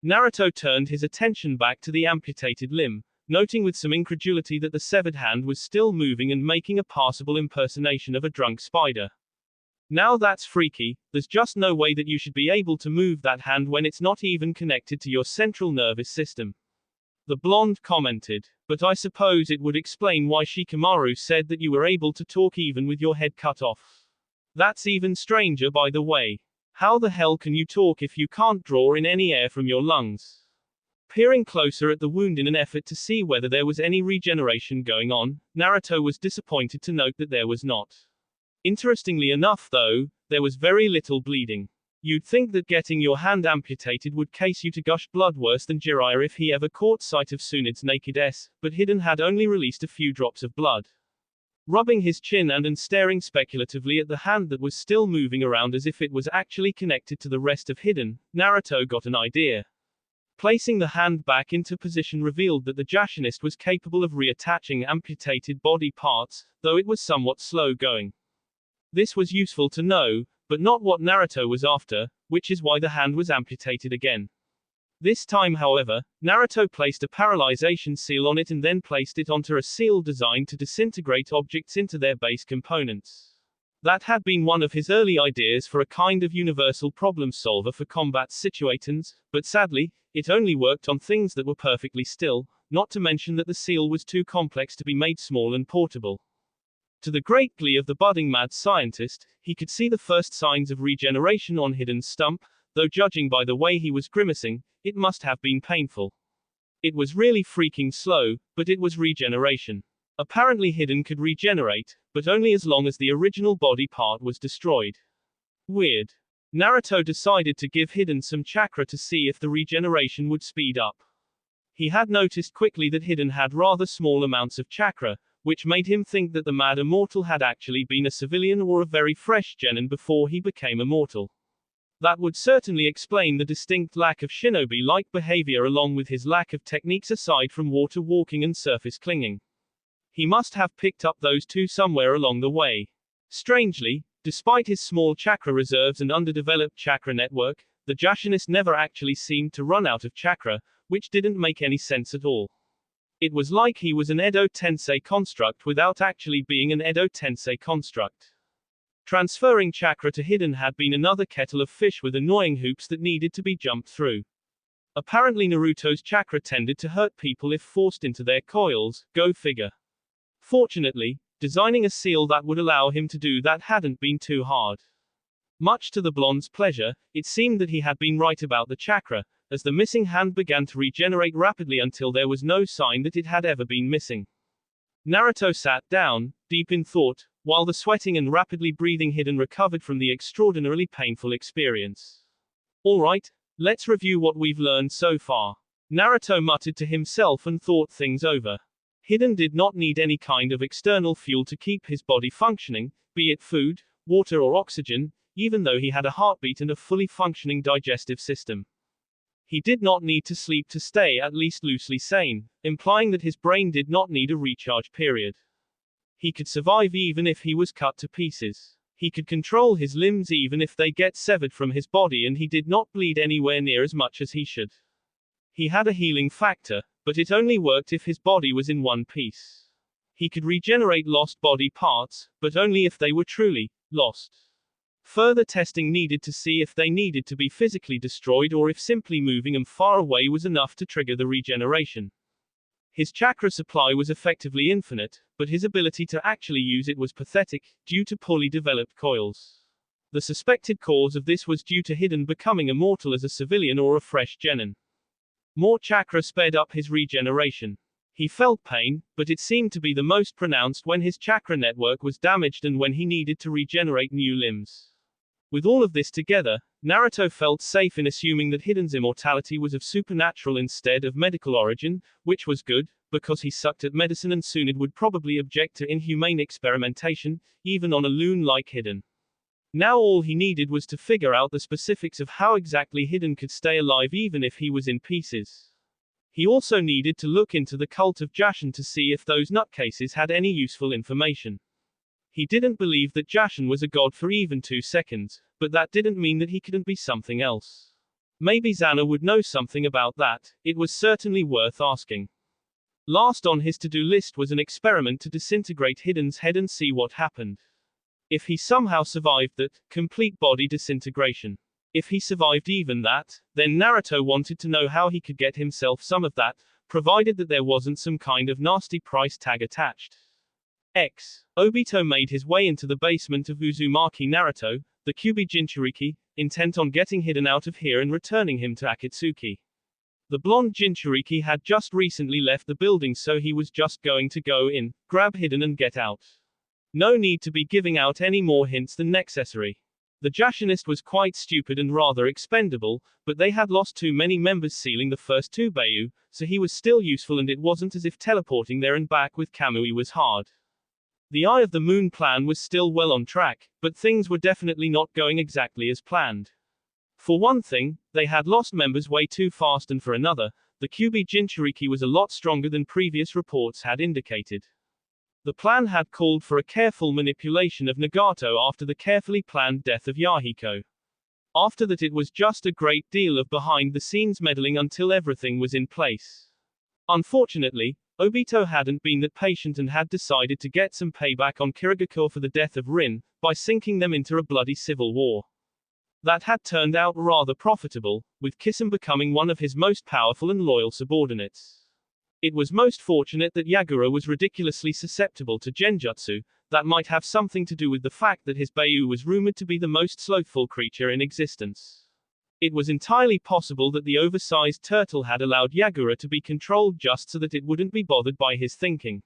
Naruto turned his attention back to the amputated limb, noting with some incredulity that the severed hand was still moving and making a passable impersonation of a drunk spider. Now that's freaky, there's just no way that you should be able to move that hand when it's not even connected to your central nervous system. The blonde commented, but I suppose it would explain why Shikamaru said that you were able to talk even with your head cut off. That's even stranger by the way. How the hell can you talk if you can't draw in any air from your lungs? Peering closer at the wound in an effort to see whether there was any regeneration going on, Naruto was disappointed to note that there was not. Interestingly enough though, there was very little bleeding. You'd think that getting your hand amputated would case you to gush blood worse than Jiraiya if he ever caught sight of Tsunade's naked S, but Hidden had only released a few drops of blood. Rubbing his chin and staring speculatively at the hand that was still moving around as if it was actually connected to the rest of Hidden, Naruto got an idea. Placing the hand back into position revealed that the Jashinist was capable of reattaching amputated body parts, though it was somewhat slow going. This was useful to know, but not what Naruto was after, which is why the hand was amputated again. This time however, Naruto placed a paralyzation seal on it and then placed it onto a seal designed to disintegrate objects into their base components. That had been one of his early ideas for a kind of universal problem solver for combat situations, but sadly, it only worked on things that were perfectly still, not to mention that the seal was too complex to be made small and portable. To the great glee of the budding mad scientist, he could see the first signs of regeneration on Hidden's stump, though judging by the way he was grimacing, it must have been painful. It was really freaking slow, but it was regeneration. Apparently Hidden could regenerate, but only as long as the original body part was destroyed. Weird. Naruto decided to give Hidden some chakra to see if the regeneration would speed up. He had noticed quickly that Hidden had rather small amounts of chakra, which made him think that the mad immortal had actually been a civilian or a very fresh genin before he became immortal. That would certainly explain the distinct lack of shinobi-like behavior along with his lack of techniques aside from water walking and surface clinging. He must have picked up those two somewhere along the way. Strangely, despite his small chakra reserves and underdeveloped chakra network, the Jashinist never actually seemed to run out of chakra, which didn't make any sense at all. It was like he was an Edo Tensei construct without actually being an Edo Tensei construct. Transferring chakra to Hidden had been another kettle of fish with annoying hoops that needed to be jumped through. Apparently Naruto's chakra tended to hurt people if forced into their coils, go figure. Fortunately, designing a seal that would allow him to do that hadn't been too hard. Much to the blonde's pleasure, it seemed that he had been right about the chakra, as the missing hand began to regenerate rapidly until there was no sign that it had ever been missing. Naruto sat down, deep in thought, while the sweating and rapidly breathing Hidden recovered from the extraordinarily painful experience. Alright, let's review what we've learned so far. Naruto muttered to himself and thought things over. Hidden did not need any kind of external fuel to keep his body functioning, be it food, water or oxygen, even though he had a heartbeat and a fully functioning digestive system. He did not need to sleep to stay at least loosely sane, implying that his brain did not need a recharge period. He could survive even if he was cut to pieces. He could control his limbs even if they get severed from his body, and he did not bleed anywhere near as much as he should. He had a healing factor, but it only worked if his body was in one piece. He could regenerate lost body parts, but only if they were truly lost. Further testing needed to see if they needed to be physically destroyed or if simply moving them far away was enough to trigger the regeneration. His chakra supply was effectively infinite, but his ability to actually use it was pathetic, due to poorly developed coils. The suspected cause of this was due to Hidden becoming immortal as a civilian or a fresh genin. More chakra sped up his regeneration. He felt pain, but it seemed to be the most pronounced when his chakra network was damaged and when he needed to regenerate new limbs. With all of this together, Naruto felt safe in assuming that Hidden's immortality was of supernatural instead of medical origin, which was good, because he sucked at medicine and Tsunade would probably object to inhumane experimentation, even on a loon like Hidden. Now all he needed was to figure out the specifics of how exactly Hidden could stay alive even if he was in pieces. He also needed to look into the cult of Jashin to see if those nutcases had any useful information. He didn't believe that Jashin was a god for even 2 seconds, but that didn't mean that he couldn't be something else. Maybe Xana would know something about that. It was certainly worth asking. Last on his to-do list was an experiment to disintegrate Hidden's head and see what happened. If he somehow survived that, complete body disintegration. If he survived even that, then Naruto wanted to know how he could get himself some of that, provided that there wasn't some kind of nasty price tag attached. Obito made his way into the basement of Uzumaki Naruto, the Kyuubi Jinchuriki, intent on getting Hidden out of here and returning him to Akatsuki. The blonde Jinchuriki had just recently left the building, so he was just going to go in, grab Hidden and get out. No need to be giving out any more hints than necessary. The Jashinist was quite stupid and rather expendable, but they had lost too many members sealing the first 2 Bayu, so he was still useful and it wasn't as if teleporting there and back with Kamui was hard. The Eye of the Moon plan was still well on track, but things were definitely not going exactly as planned. For one thing, they had lost members way too fast, and for another, the Kyuubi Jinchuriki was a lot stronger than previous reports had indicated. The plan had called for a careful manipulation of Nagato after the carefully planned death of Yahiko. After that it was just a great deal of behind-the-scenes meddling until everything was in place. Unfortunately, Obito hadn't been that patient and had decided to get some payback on Kirigakure for the death of Rin, by sinking them into a bloody civil war. That had turned out rather profitable, with Kisame becoming one of his most powerful and loyal subordinates. It was most fortunate that Yagura was ridiculously susceptible to genjutsu. That might have something to do with the fact that his Bayu was rumored to be the most slothful creature in existence. It was entirely possible that the oversized turtle had allowed Yagura to be controlled just so that it wouldn't be bothered by his thinking.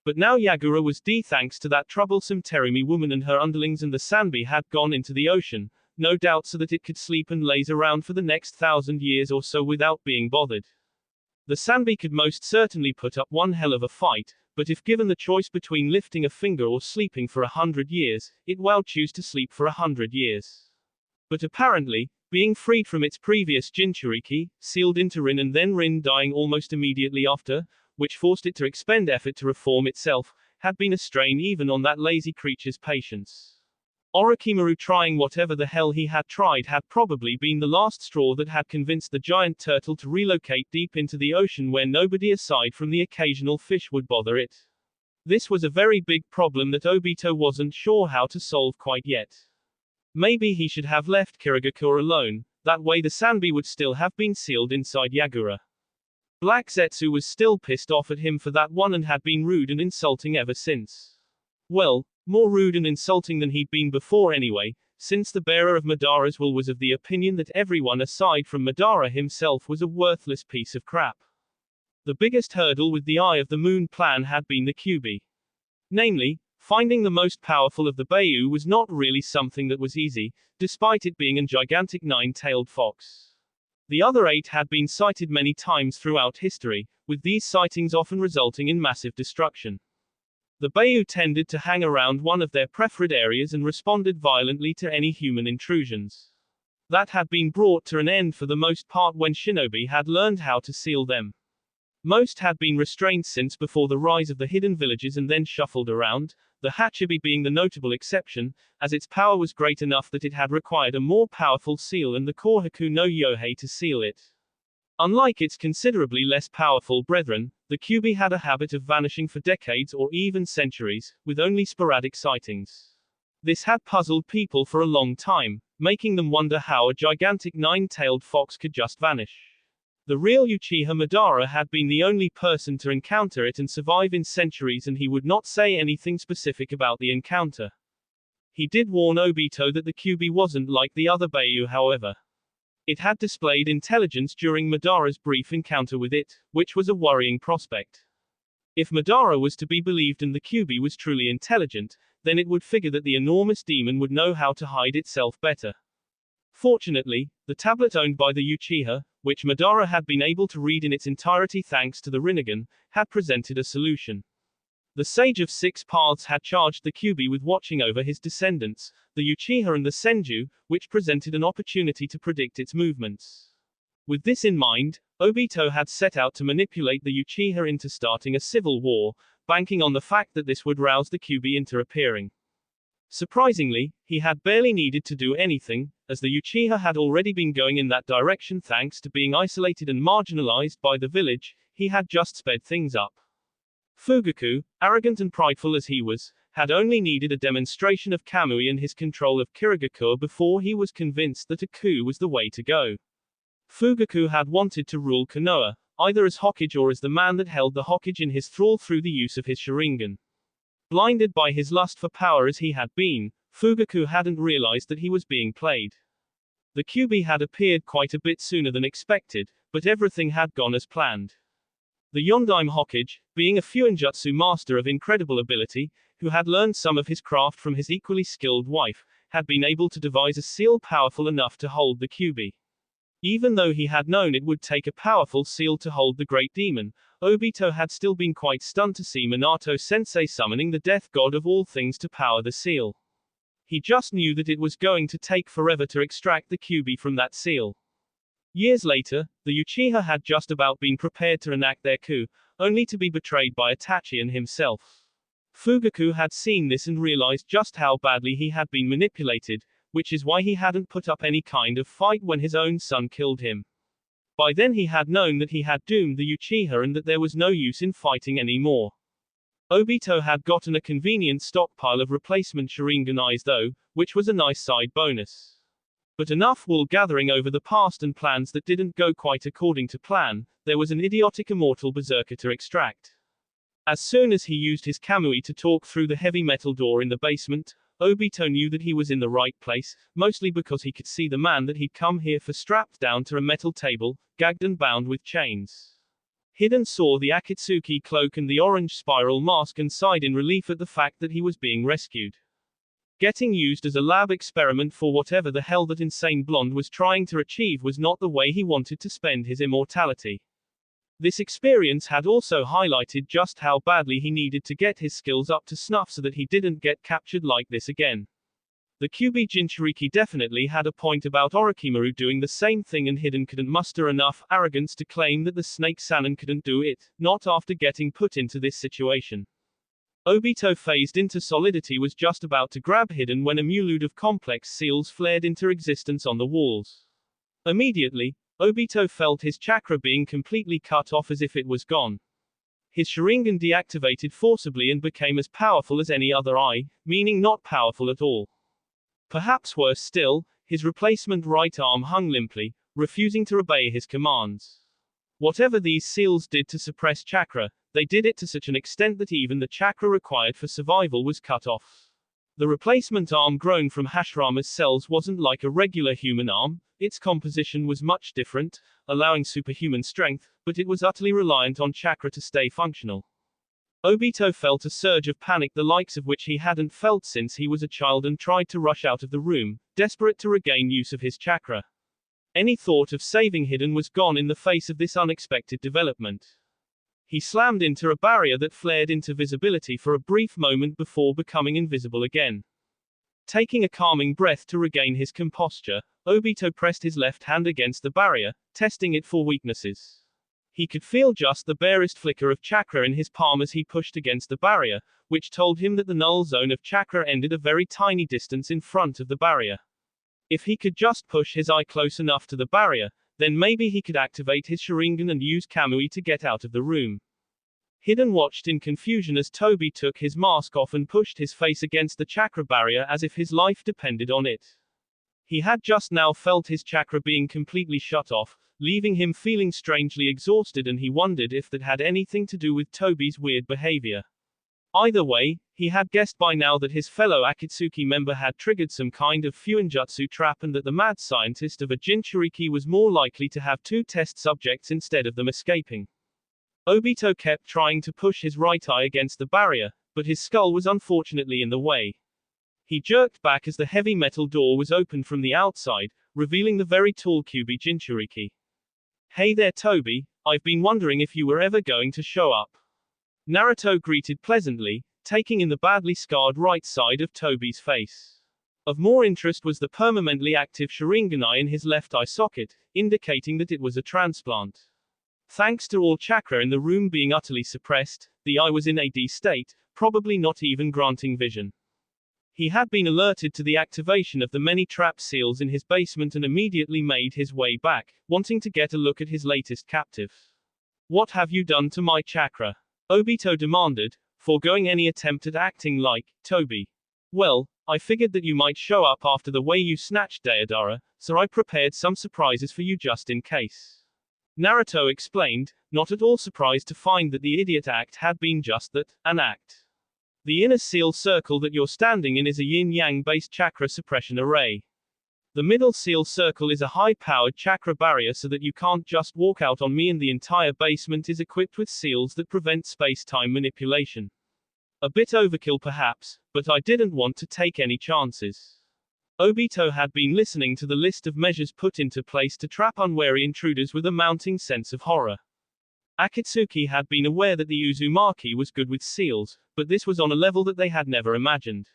But now Yagura was dead thanks to that troublesome Terumi woman and her underlings, and the Sanbi had gone into the ocean, no doubt so that it could sleep and laze around for the next 1,000 years or so without being bothered. The Sanbi could most certainly put up one hell of a fight, but if given the choice between lifting a finger or sleeping for 100 years, it will choose to sleep for 100 years. But apparently, being freed from its previous Jinchuriki, sealed into Rin and then Rin dying almost immediately after, which forced it to expend effort to reform itself, had been a strain even on that lazy creature's patience. Orochimaru trying whatever the hell he had tried had probably been the last straw that had convinced the giant turtle to relocate deep into the ocean where nobody aside from the occasional fish would bother it. This was a very big problem that Obito wasn't sure how to solve quite yet. Maybe he should have left Kirigakure alone, that way the Sanbi would still have been sealed inside Yagura. Black Zetsu was still pissed off at him for that one and had been rude and insulting ever since. Well, more rude and insulting than he'd been before anyway, since the bearer of Madara's will was of the opinion that everyone aside from Madara himself was a worthless piece of crap. The biggest hurdle with the Eye of the Moon plan had been the Kyuubi. Namely, finding the most powerful of the Bayu was not really something that was easy, despite it being a gigantic 9-tailed fox. The other 8 had been sighted many times throughout history, with these sightings often resulting in massive destruction. The Bayu tended to hang around one of their preferred areas and responded violently to any human intrusions. That had been brought to an end for the most part when shinobi had learned how to seal them. Most had been restrained since before the rise of the hidden villages and then shuffled around, the Hachibi being the notable exception, as its power was great enough that it had required a more powerful seal and the Kohaku no Yohei to seal it. Unlike its considerably less powerful brethren, the Kyuubi had a habit of vanishing for decades or even centuries, with only sporadic sightings. This had puzzled people for a long time, making them wonder how a gigantic 9-tailed fox could just vanish. The real Uchiha Madara had been the only person to encounter it and survive in centuries, and he would not say anything specific about the encounter. He did warn Obito that the Kyuubi wasn't like the other Bayu, however. It had displayed intelligence during Madara's brief encounter with it, which was a worrying prospect. If Madara was to be believed and the Kyuubi was truly intelligent, then it would figure that the enormous demon would know how to hide itself better. Fortunately, the tablet owned by the Uchiha, which Madara had been able to read in its entirety thanks to the Rinnegan, had presented a solution. The Sage of Six Paths had charged the Kyuubi with watching over his descendants, the Uchiha and the Senju, which presented an opportunity to predict its movements. With this in mind, Obito had set out to manipulate the Uchiha into starting a civil war, banking on the fact that this would rouse the Kyuubi into appearing. Surprisingly, he had barely needed to do anything, as the Uchiha had already been going in that direction thanks to being isolated and marginalized by the village. He had just sped things up. Fugaku, arrogant and prideful as he was, had only needed a demonstration of Kamui and his control of Kirigakure before he was convinced that a coup was the way to go. Fugaku had wanted to rule Konoha, either as Hokage or as the man that held the Hokage in his thrall through the use of his Sharingan. Blinded by his lust for power as he had been, Fugaku hadn't realized that he was being played. The Kyuubi had appeared quite a bit sooner than expected, but everything had gone as planned. The Yondaime Hokage, being a Fuinjutsu master of incredible ability, who had learned some of his craft from his equally skilled wife, had been able to devise a seal powerful enough to hold the Kyuubi. Even though he had known it would take a powerful seal to hold the great demon, Obito had still been quite stunned to see Minato-sensei summoning the death god of all things to power the seal. He just knew that it was going to take forever to extract the Kyuubi from that seal. Years later, the Uchiha had just about been prepared to enact their coup, only to be betrayed by Itachi and himself. Fugaku had seen this and realized just how badly he had been manipulated, which is why he hadn't put up any kind of fight when his own son killed him. By then he had known that he had doomed the Uchiha and that there was no use in fighting anymore. Obito had gotten a convenient stockpile of replacement Sharinganais though, which was a nice side bonus. But enough wool gathering over the past and plans that didn't go quite according to plan, there was an idiotic immortal berserker to extract. As soon as he used his Kamui to talk through the heavy metal door in the basement, Obito knew that he was in the right place, mostly because he could see the man that he'd come here for strapped down to a metal table, gagged and bound with chains. Hiden saw the Akatsuki cloak and the orange spiral mask and sighed in relief at the fact that he was being rescued. Getting used as a lab experiment for whatever the hell that insane blonde was trying to achieve was not the way he wanted to spend his immortality. This experience had also highlighted just how badly he needed to get his skills up to snuff so that he didn't get captured like this again. The Kyuubi Jinchuriki definitely had a point about Orochimaru doing the same thing, and Hiden couldn't muster enough arrogance to claim that the Snake Sannin couldn't do it, not after getting put into this situation. Obito phased into solidity was just about to grab Hiden when a multitude of complex seals flared into existence on the walls. Immediately, Obito felt his chakra being completely cut off as if it was gone. His Sharingan deactivated forcibly and became as powerful as any other eye, meaning not powerful at all. Perhaps worse still, his replacement right arm hung limply, refusing to obey his commands. Whatever these seals did to suppress chakra, they did it to such an extent that even the chakra required for survival was cut off. The replacement arm grown from Hashirama's cells wasn't like a regular human arm, its composition was much different, allowing superhuman strength, but it was utterly reliant on chakra to stay functional. Obito felt a surge of panic the likes of which he hadn't felt since he was a child and tried to rush out of the room, desperate to regain use of his chakra. Any thought of saving Hiden was gone in the face of this unexpected development. He slammed into a barrier that flared into visibility for a brief moment before becoming invisible again. Taking a calming breath to regain his composure, Obito pressed his left hand against the barrier, testing it for weaknesses. He could feel just the barest flicker of chakra in his palm as he pushed against the barrier, which told him that the null zone of chakra ended a very tiny distance in front of the barrier. If he could just push his eye close enough to the barrier, then maybe he could activate his Sharingan and use Kamui to get out of the room. Hiden watched in confusion as Toby took his mask off and pushed his face against the chakra barrier as if his life depended on it. He had just now felt his chakra being completely shut off, leaving him feeling strangely exhausted, and he wondered if that had anything to do with Toby's weird behavior. Either way, he had guessed by now that his fellow Akatsuki member had triggered some kind of Fuinjutsu trap and that the mad scientist of a Jinchuriki was more likely to have two test subjects instead of them escaping. Obito kept trying to push his right eye against the barrier, but his skull was unfortunately in the way. He jerked back as the heavy metal door was opened from the outside, revealing the very tall Kyuubi Jinchuriki. "Hey there Toby, I've been wondering if you were ever going to show up." Naruto greeted pleasantly, taking in the badly scarred right side of Toby's face. Of more interest was the permanently active Sharingan eye in his left eye socket, indicating that it was a transplant. Thanks to all chakra in the room being utterly suppressed, the eye was in a D state, probably not even granting vision. He had been alerted to the activation of the many trap seals in his basement and immediately made his way back, wanting to get a look at his latest captive. "What have you done to my chakra?" Obito demanded, foregoing any attempt at acting like Toby. "Well, I figured that you might show up after the way you snatched Deidara, so I prepared some surprises for you just in case." Naruto explained, not at all surprised to find that the idiot act had been just that, an act. The inner seal circle that you're standing in is a yin-yang based chakra suppression array. The middle seal circle is a high-powered chakra barrier so that you can't just walk out on me, and the entire basement is equipped with seals that prevent space-time manipulation. A bit overkill perhaps, but I didn't want to take any chances. Obito had been listening to the list of measures put into place to trap unwary intruders with a mounting sense of horror. Akatsuki had been aware that the Uzumaki was good with seals, but this was on a level that they had never imagined.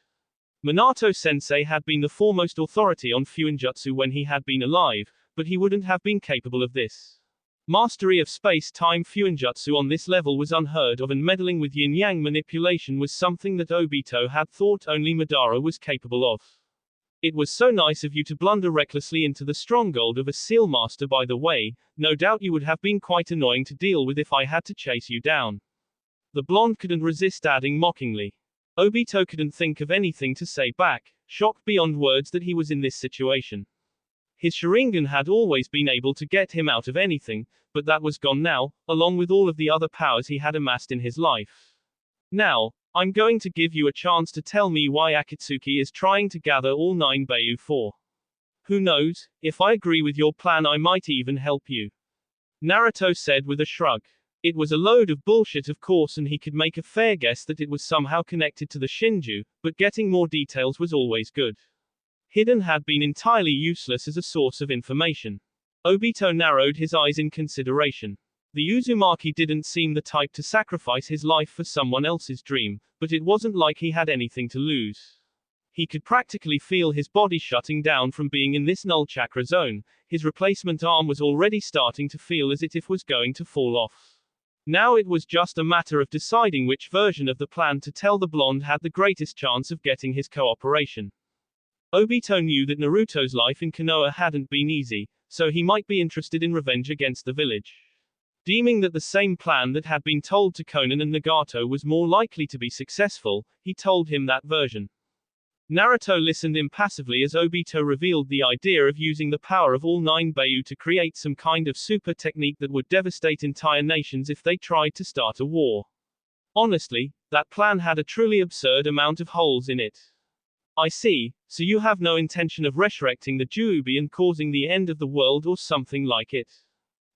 Minato-sensei had been the foremost authority on Fuinjutsu when he had been alive, but he wouldn't have been capable of this. Mastery of space-time Fuinjutsu on this level was unheard of, and meddling with yin-yang manipulation was something that Obito had thought only Madara was capable of. It was so nice of you to blunder recklessly into the stronghold of a seal master, by the way. No doubt you would have been quite annoying to deal with if I had to chase you down. The blonde couldn't resist adding mockingly. Obito couldn't think of anything to say back, shocked beyond words that he was in this situation. His Sharingan had always been able to get him out of anything, but that was gone now, along with all of the other powers he had amassed in his life. Now, I'm going to give you a chance to tell me why Akatsuki is trying to gather all 9 Beiyu for. Who knows, if I agree with your plan I might even help you. Naruto said with a shrug. It was a load of bullshit of course, and he could make a fair guess that it was somehow connected to the Shinju, but getting more details was always good. Hidden had been entirely useless as a source of information. Obito narrowed his eyes in consideration. The Uzumaki didn't seem the type to sacrifice his life for someone else's dream, but it wasn't like he had anything to lose. He could practically feel his body shutting down from being in this null chakra zone. His replacement arm was already starting to feel as if it was going to fall off. Now it was just a matter of deciding which version of the plan to tell the blonde had the greatest chance of getting his cooperation. Obito knew that Naruto's life in Konoha hadn't been easy, so he might be interested in revenge against the village. Deeming that the same plan that had been told to Konan and Nagato was more likely to be successful, he told him that version. Naruto listened impassively as Obito revealed the idea of using the power of all 9 Beiyu to create some kind of super technique that would devastate entire nations if they tried to start a war. Honestly, that plan had a truly absurd amount of holes in it. I see, so you have no intention of resurrecting the Juubi and causing the end of the world or something like it?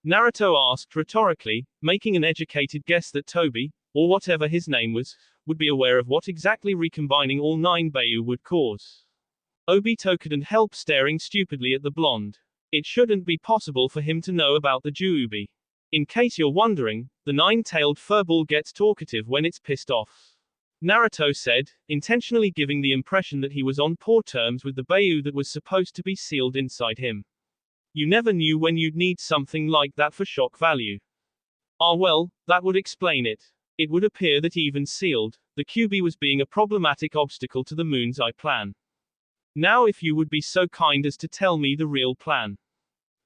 Naruto asked rhetorically, making an educated guess that Tobi, or whatever his name was, would be aware of what exactly recombining all 9 Beiyu would cause. Obito couldn't help staring stupidly at the blonde. It shouldn't be possible for him to know about the Juubi. In case you're wondering, the 9-tailed furball gets talkative when it's pissed off. Naruto said, intentionally giving the impression that he was on poor terms with the Beiyu that was supposed to be sealed inside him. You never knew when you'd need something like that for shock value. Ah well, that would explain it. It would appear that even sealed, the QB was being a problematic obstacle to the Moon's Eye plan. Now if you would be so kind as to tell me the real plan.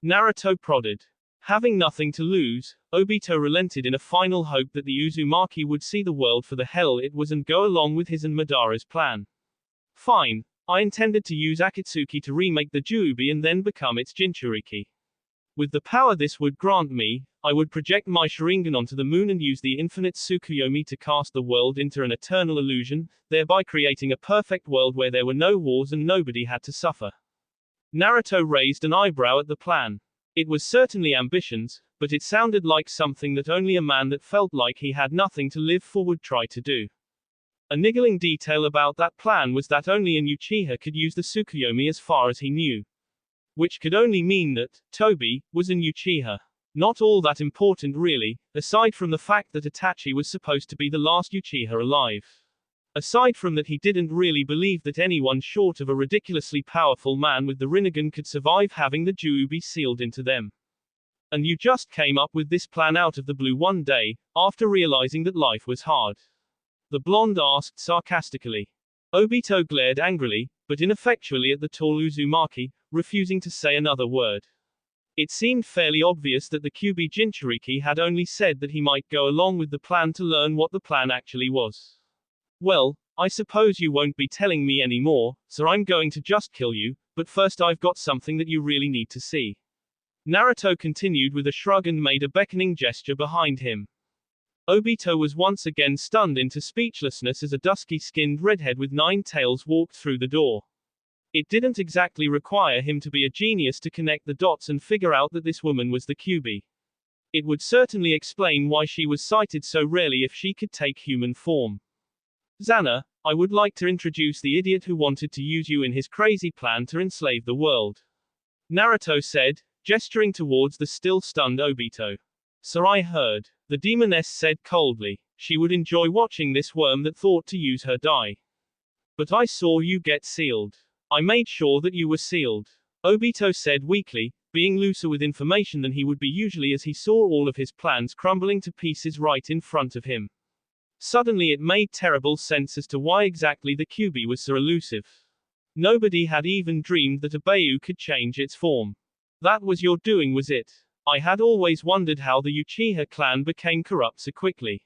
Naruto prodded. Having nothing to lose, Obito relented in a final hope that the Uzumaki would see the world for the hell it was and go along with his and Madara's plan. Fine. I intended to use Akatsuki to remake the Juubi and then become its Jinchuriki. With the power this would grant me, I would project my Sharingan onto the moon and use the infinite Tsukuyomi to cast the world into an eternal illusion, thereby creating a perfect world where there were no wars and nobody had to suffer. Naruto raised an eyebrow at the plan. It was certainly ambitions, but it sounded like something that only a man that felt like he had nothing to live for would try to do. A niggling detail about that plan was that only an Uchiha could use the Tsukuyomi as far as he knew. Which could only mean that Tobi was an Uchiha. Not all that important really, aside from the fact that Itachi was supposed to be the last Uchiha alive. Aside from that, he didn't really believe that anyone short of a ridiculously powerful man with the Rinnegan could survive having the Juubi sealed into them. And you just came up with this plan out of the blue one day, after realizing that life was hard? The blonde asked sarcastically. Obito glared angrily, but ineffectually at the tall Uzumaki, refusing to say another word. It seemed fairly obvious that the QB Jinchuriki had only said that he might go along with the plan to learn what the plan actually was. Well, I suppose you won't be telling me anymore, so I'm going to just kill you, but first I've got something that you really need to see. Naruto continued with a shrug and made a beckoning gesture behind him. Obito was once again stunned into speechlessness as a dusky-skinned redhead with 9 tails walked through the door. It didn't exactly require him to be a genius to connect the dots and figure out that this woman was the QB. It would certainly explain why she was sighted so rarely if she could take human form. Zana, I would like to introduce the idiot who wanted to use you in his crazy plan to enslave the world. Naruto said, gesturing towards the still stunned Obito. So I heard. The demoness said coldly. She would enjoy watching this worm that thought to use her dye. But I saw you get sealed. I made sure that you were sealed. Obito said weakly, being looser with information than he would be usually as he saw all of his plans crumbling to pieces right in front of him. Suddenly it made terrible sense as to why exactly the QB was so elusive. Nobody had even dreamed that a Bayou could change its form. That was your doing, was it? I had always wondered how the Uchiha clan became corrupt so quickly.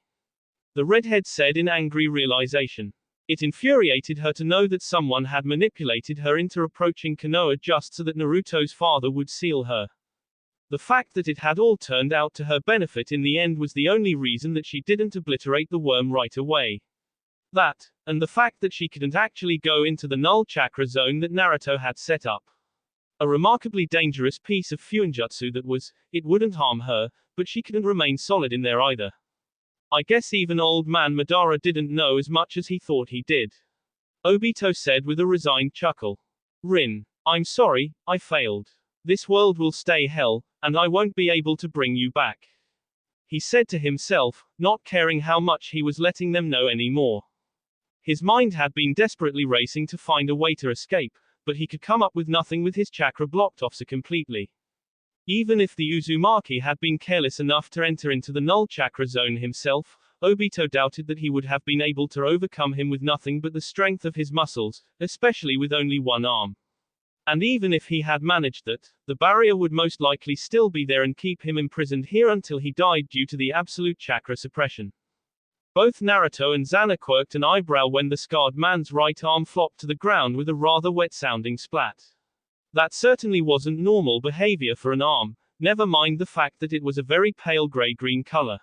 The redhead said in angry realization. It infuriated her to know that someone had manipulated her into approaching Konoha just so that Naruto's father would seal her. The fact that it had all turned out to her benefit in the end was the only reason that she didn't obliterate the worm right away. That, and the fact that she couldn't actually go into the null chakra zone that Naruto had set up. A remarkably dangerous piece of fuinjutsu that was, it wouldn't harm her, but she couldn't remain solid in there either. I guess even old man Madara didn't know as much as he thought he did. Obito said with a resigned chuckle. Rin, I'm sorry, I failed. This world will stay hell, and I won't be able to bring you back. He said to himself, not caring how much he was letting them know anymore. His mind had been desperately racing to find a way to escape, but he could come up with nothing with his chakra blocked off so completely. Even if the Uzumaki had been careless enough to enter into the null chakra zone himself, Obito doubted that he would have been able to overcome him with nothing but the strength of his muscles, especially with only one arm. And even if he had managed that, the barrier would most likely still be there and keep him imprisoned here until he died due to the absolute chakra suppression. Both Naruto and Zana quirked an eyebrow when the scarred man's right arm flopped to the ground with a rather wet-sounding splat. That certainly wasn't normal behavior for an arm, never mind the fact that it was a very pale gray-green color.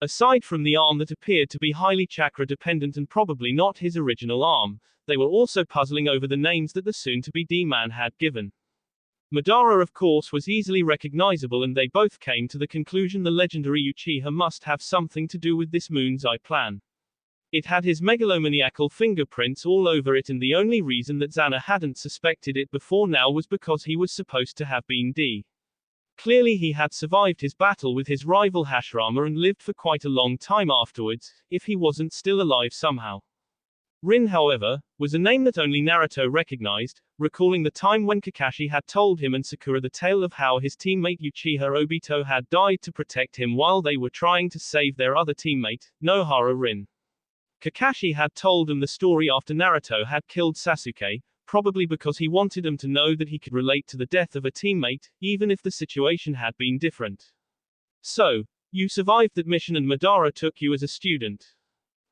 Aside from the arm that appeared to be highly chakra-dependent and probably not his original arm, they were also puzzling over the names that the soon-to-be D-man had given. Madara of course was easily recognizable, and they both came to the conclusion the legendary Uchiha must have something to do with this Moon's Eye plan. It had his megalomaniacal fingerprints all over it, and the only reason that Zana hadn't suspected it before now was because he was supposed to have been D. Clearly he had survived his battle with his rival Hashirama and lived for quite a long time afterwards, if he wasn't still alive somehow. Rin, however, was a name that only Naruto recognized, recalling the time when Kakashi had told him and Sakura the tale of how his teammate Uchiha Obito had died to protect him while they were trying to save their other teammate, Nohara Rin. Kakashi had told them the story after Naruto had killed Sasuke, probably because he wanted them to know that he could relate to the death of a teammate, even if the situation had been different. So, you survived that mission and Madara took you as a student.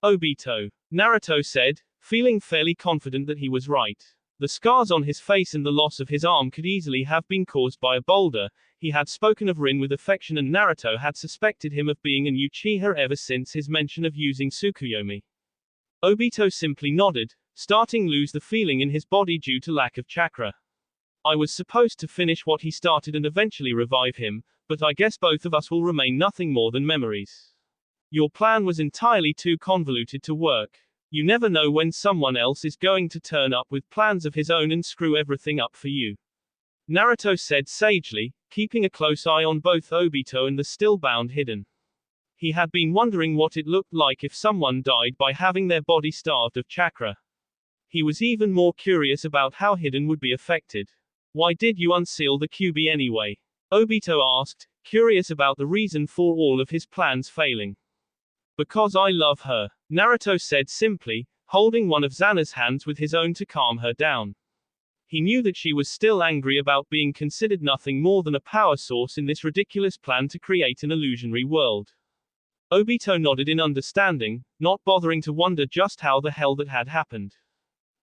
Obito. Naruto said, feeling fairly confident that he was right. The scars on his face and the loss of his arm could easily have been caused by a boulder. He had spoken of Rin with affection, and Naruto had suspected him of being an Uchiha ever since his mention of using Tsukuyomi. Obito simply nodded, starting to lose the feeling in his body due to lack of chakra. I was supposed to finish what he started and eventually revive him, but I guess both of us will remain nothing more than memories. Your plan was entirely too convoluted to work. You never know when someone else is going to turn up with plans of his own and screw everything up for you. Naruto said sagely, keeping a close eye on both Obito and the still bound Hiden. He had been wondering what it looked like if someone died by having their body starved of chakra. He was even more curious about how Hiden would be affected. Why did you unseal the QB anyway? Obito asked, curious about the reason for all of his plans failing. Because I love her, Naruto said simply, holding one of Zana's hands with his own to calm her down. He knew that she was still angry about being considered nothing more than a power source in this ridiculous plan to create an illusionary world. Obito nodded in understanding, not bothering to wonder just how the hell that had happened.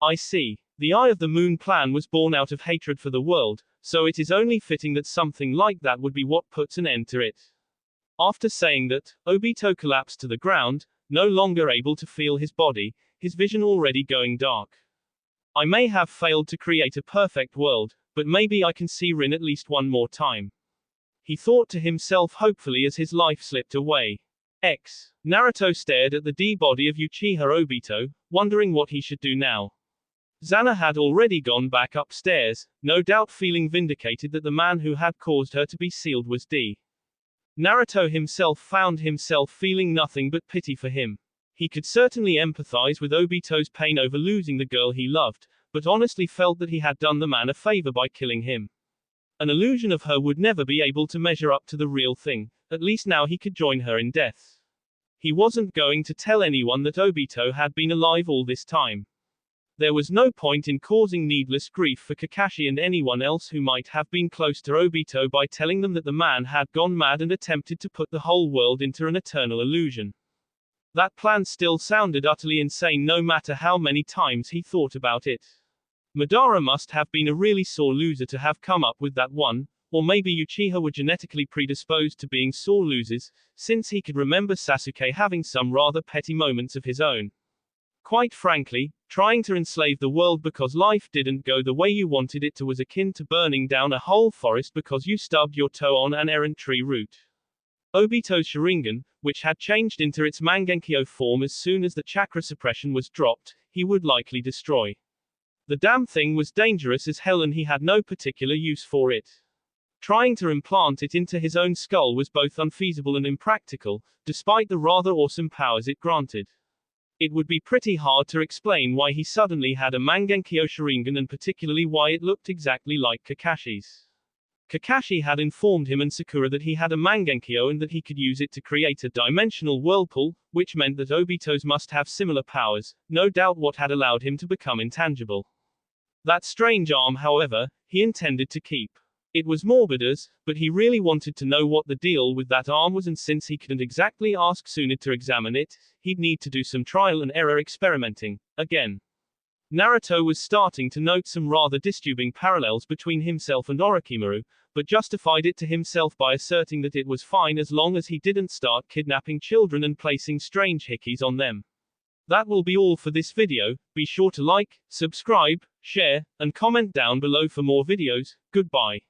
I see. The Eye of the Moon plan was born out of hatred for the world, so it is only fitting that something like that would be what puts an end to it. After saying that, Obito collapsed to the ground, no longer able to feel his body, his vision already going dark. I may have failed to create a perfect world, but maybe I can see Rin at least one more time. He thought to himself hopefully as his life slipped away. Naruto stared at the D-body of Uchiha Obito, wondering what he should do now. Zana had already gone back upstairs, no doubt feeling vindicated that the man who had caused her to be sealed was D. Naruto himself found himself feeling nothing but pity for him. He could certainly empathize with Obito's pain over losing the girl he loved, but honestly felt that he had done the man a favor by killing him. An illusion of her would never be able to measure up to the real thing, at least now he could join her in death. He wasn't going to tell anyone that Obito had been alive all this time. There was no point in causing needless grief for Kakashi and anyone else who might have been close to Obito by telling them that the man had gone mad and attempted to put the whole world into an eternal illusion. That plan still sounded utterly insane no matter how many times he thought about it. Madara must have been a really sore loser to have come up with that one, or maybe Uchiha were genetically predisposed to being sore losers, since he could remember Sasuke having some rather petty moments of his own. Quite frankly, trying to enslave the world because life didn't go the way you wanted it to was akin to burning down a whole forest because you stubbed your toe on an errant tree root. Obito's Sharingan, which had changed into its Mangenkyo form as soon as the chakra suppression was dropped, he would likely destroy. The damn thing was dangerous as hell and he had no particular use for it. Trying to implant it into his own skull was both unfeasible and impractical, despite the rather awesome powers it granted. It would be pretty hard to explain why he suddenly had a Mangenkyo Sharingan and particularly why it looked exactly like Kakashi's. Kakashi had informed him and Sakura that he had a Mangenkyo and that he could use it to create a dimensional whirlpool, which meant that Obito's must have similar powers, no doubt what had allowed him to become intangible. That strange arm, however, he intended to keep. It was morbid but he really wanted to know what the deal with that arm was, and since he couldn't exactly ask Tsunade to examine it, he'd need to do some trial and error experimenting, again. Naruto was starting to note some rather disturbing parallels between himself and Orochimaru, but justified it to himself by asserting that it was fine as long as he didn't start kidnapping children and placing strange hickeys on them. That will be all for this video. Be sure to like, subscribe, share, and comment down below for more videos. Goodbye.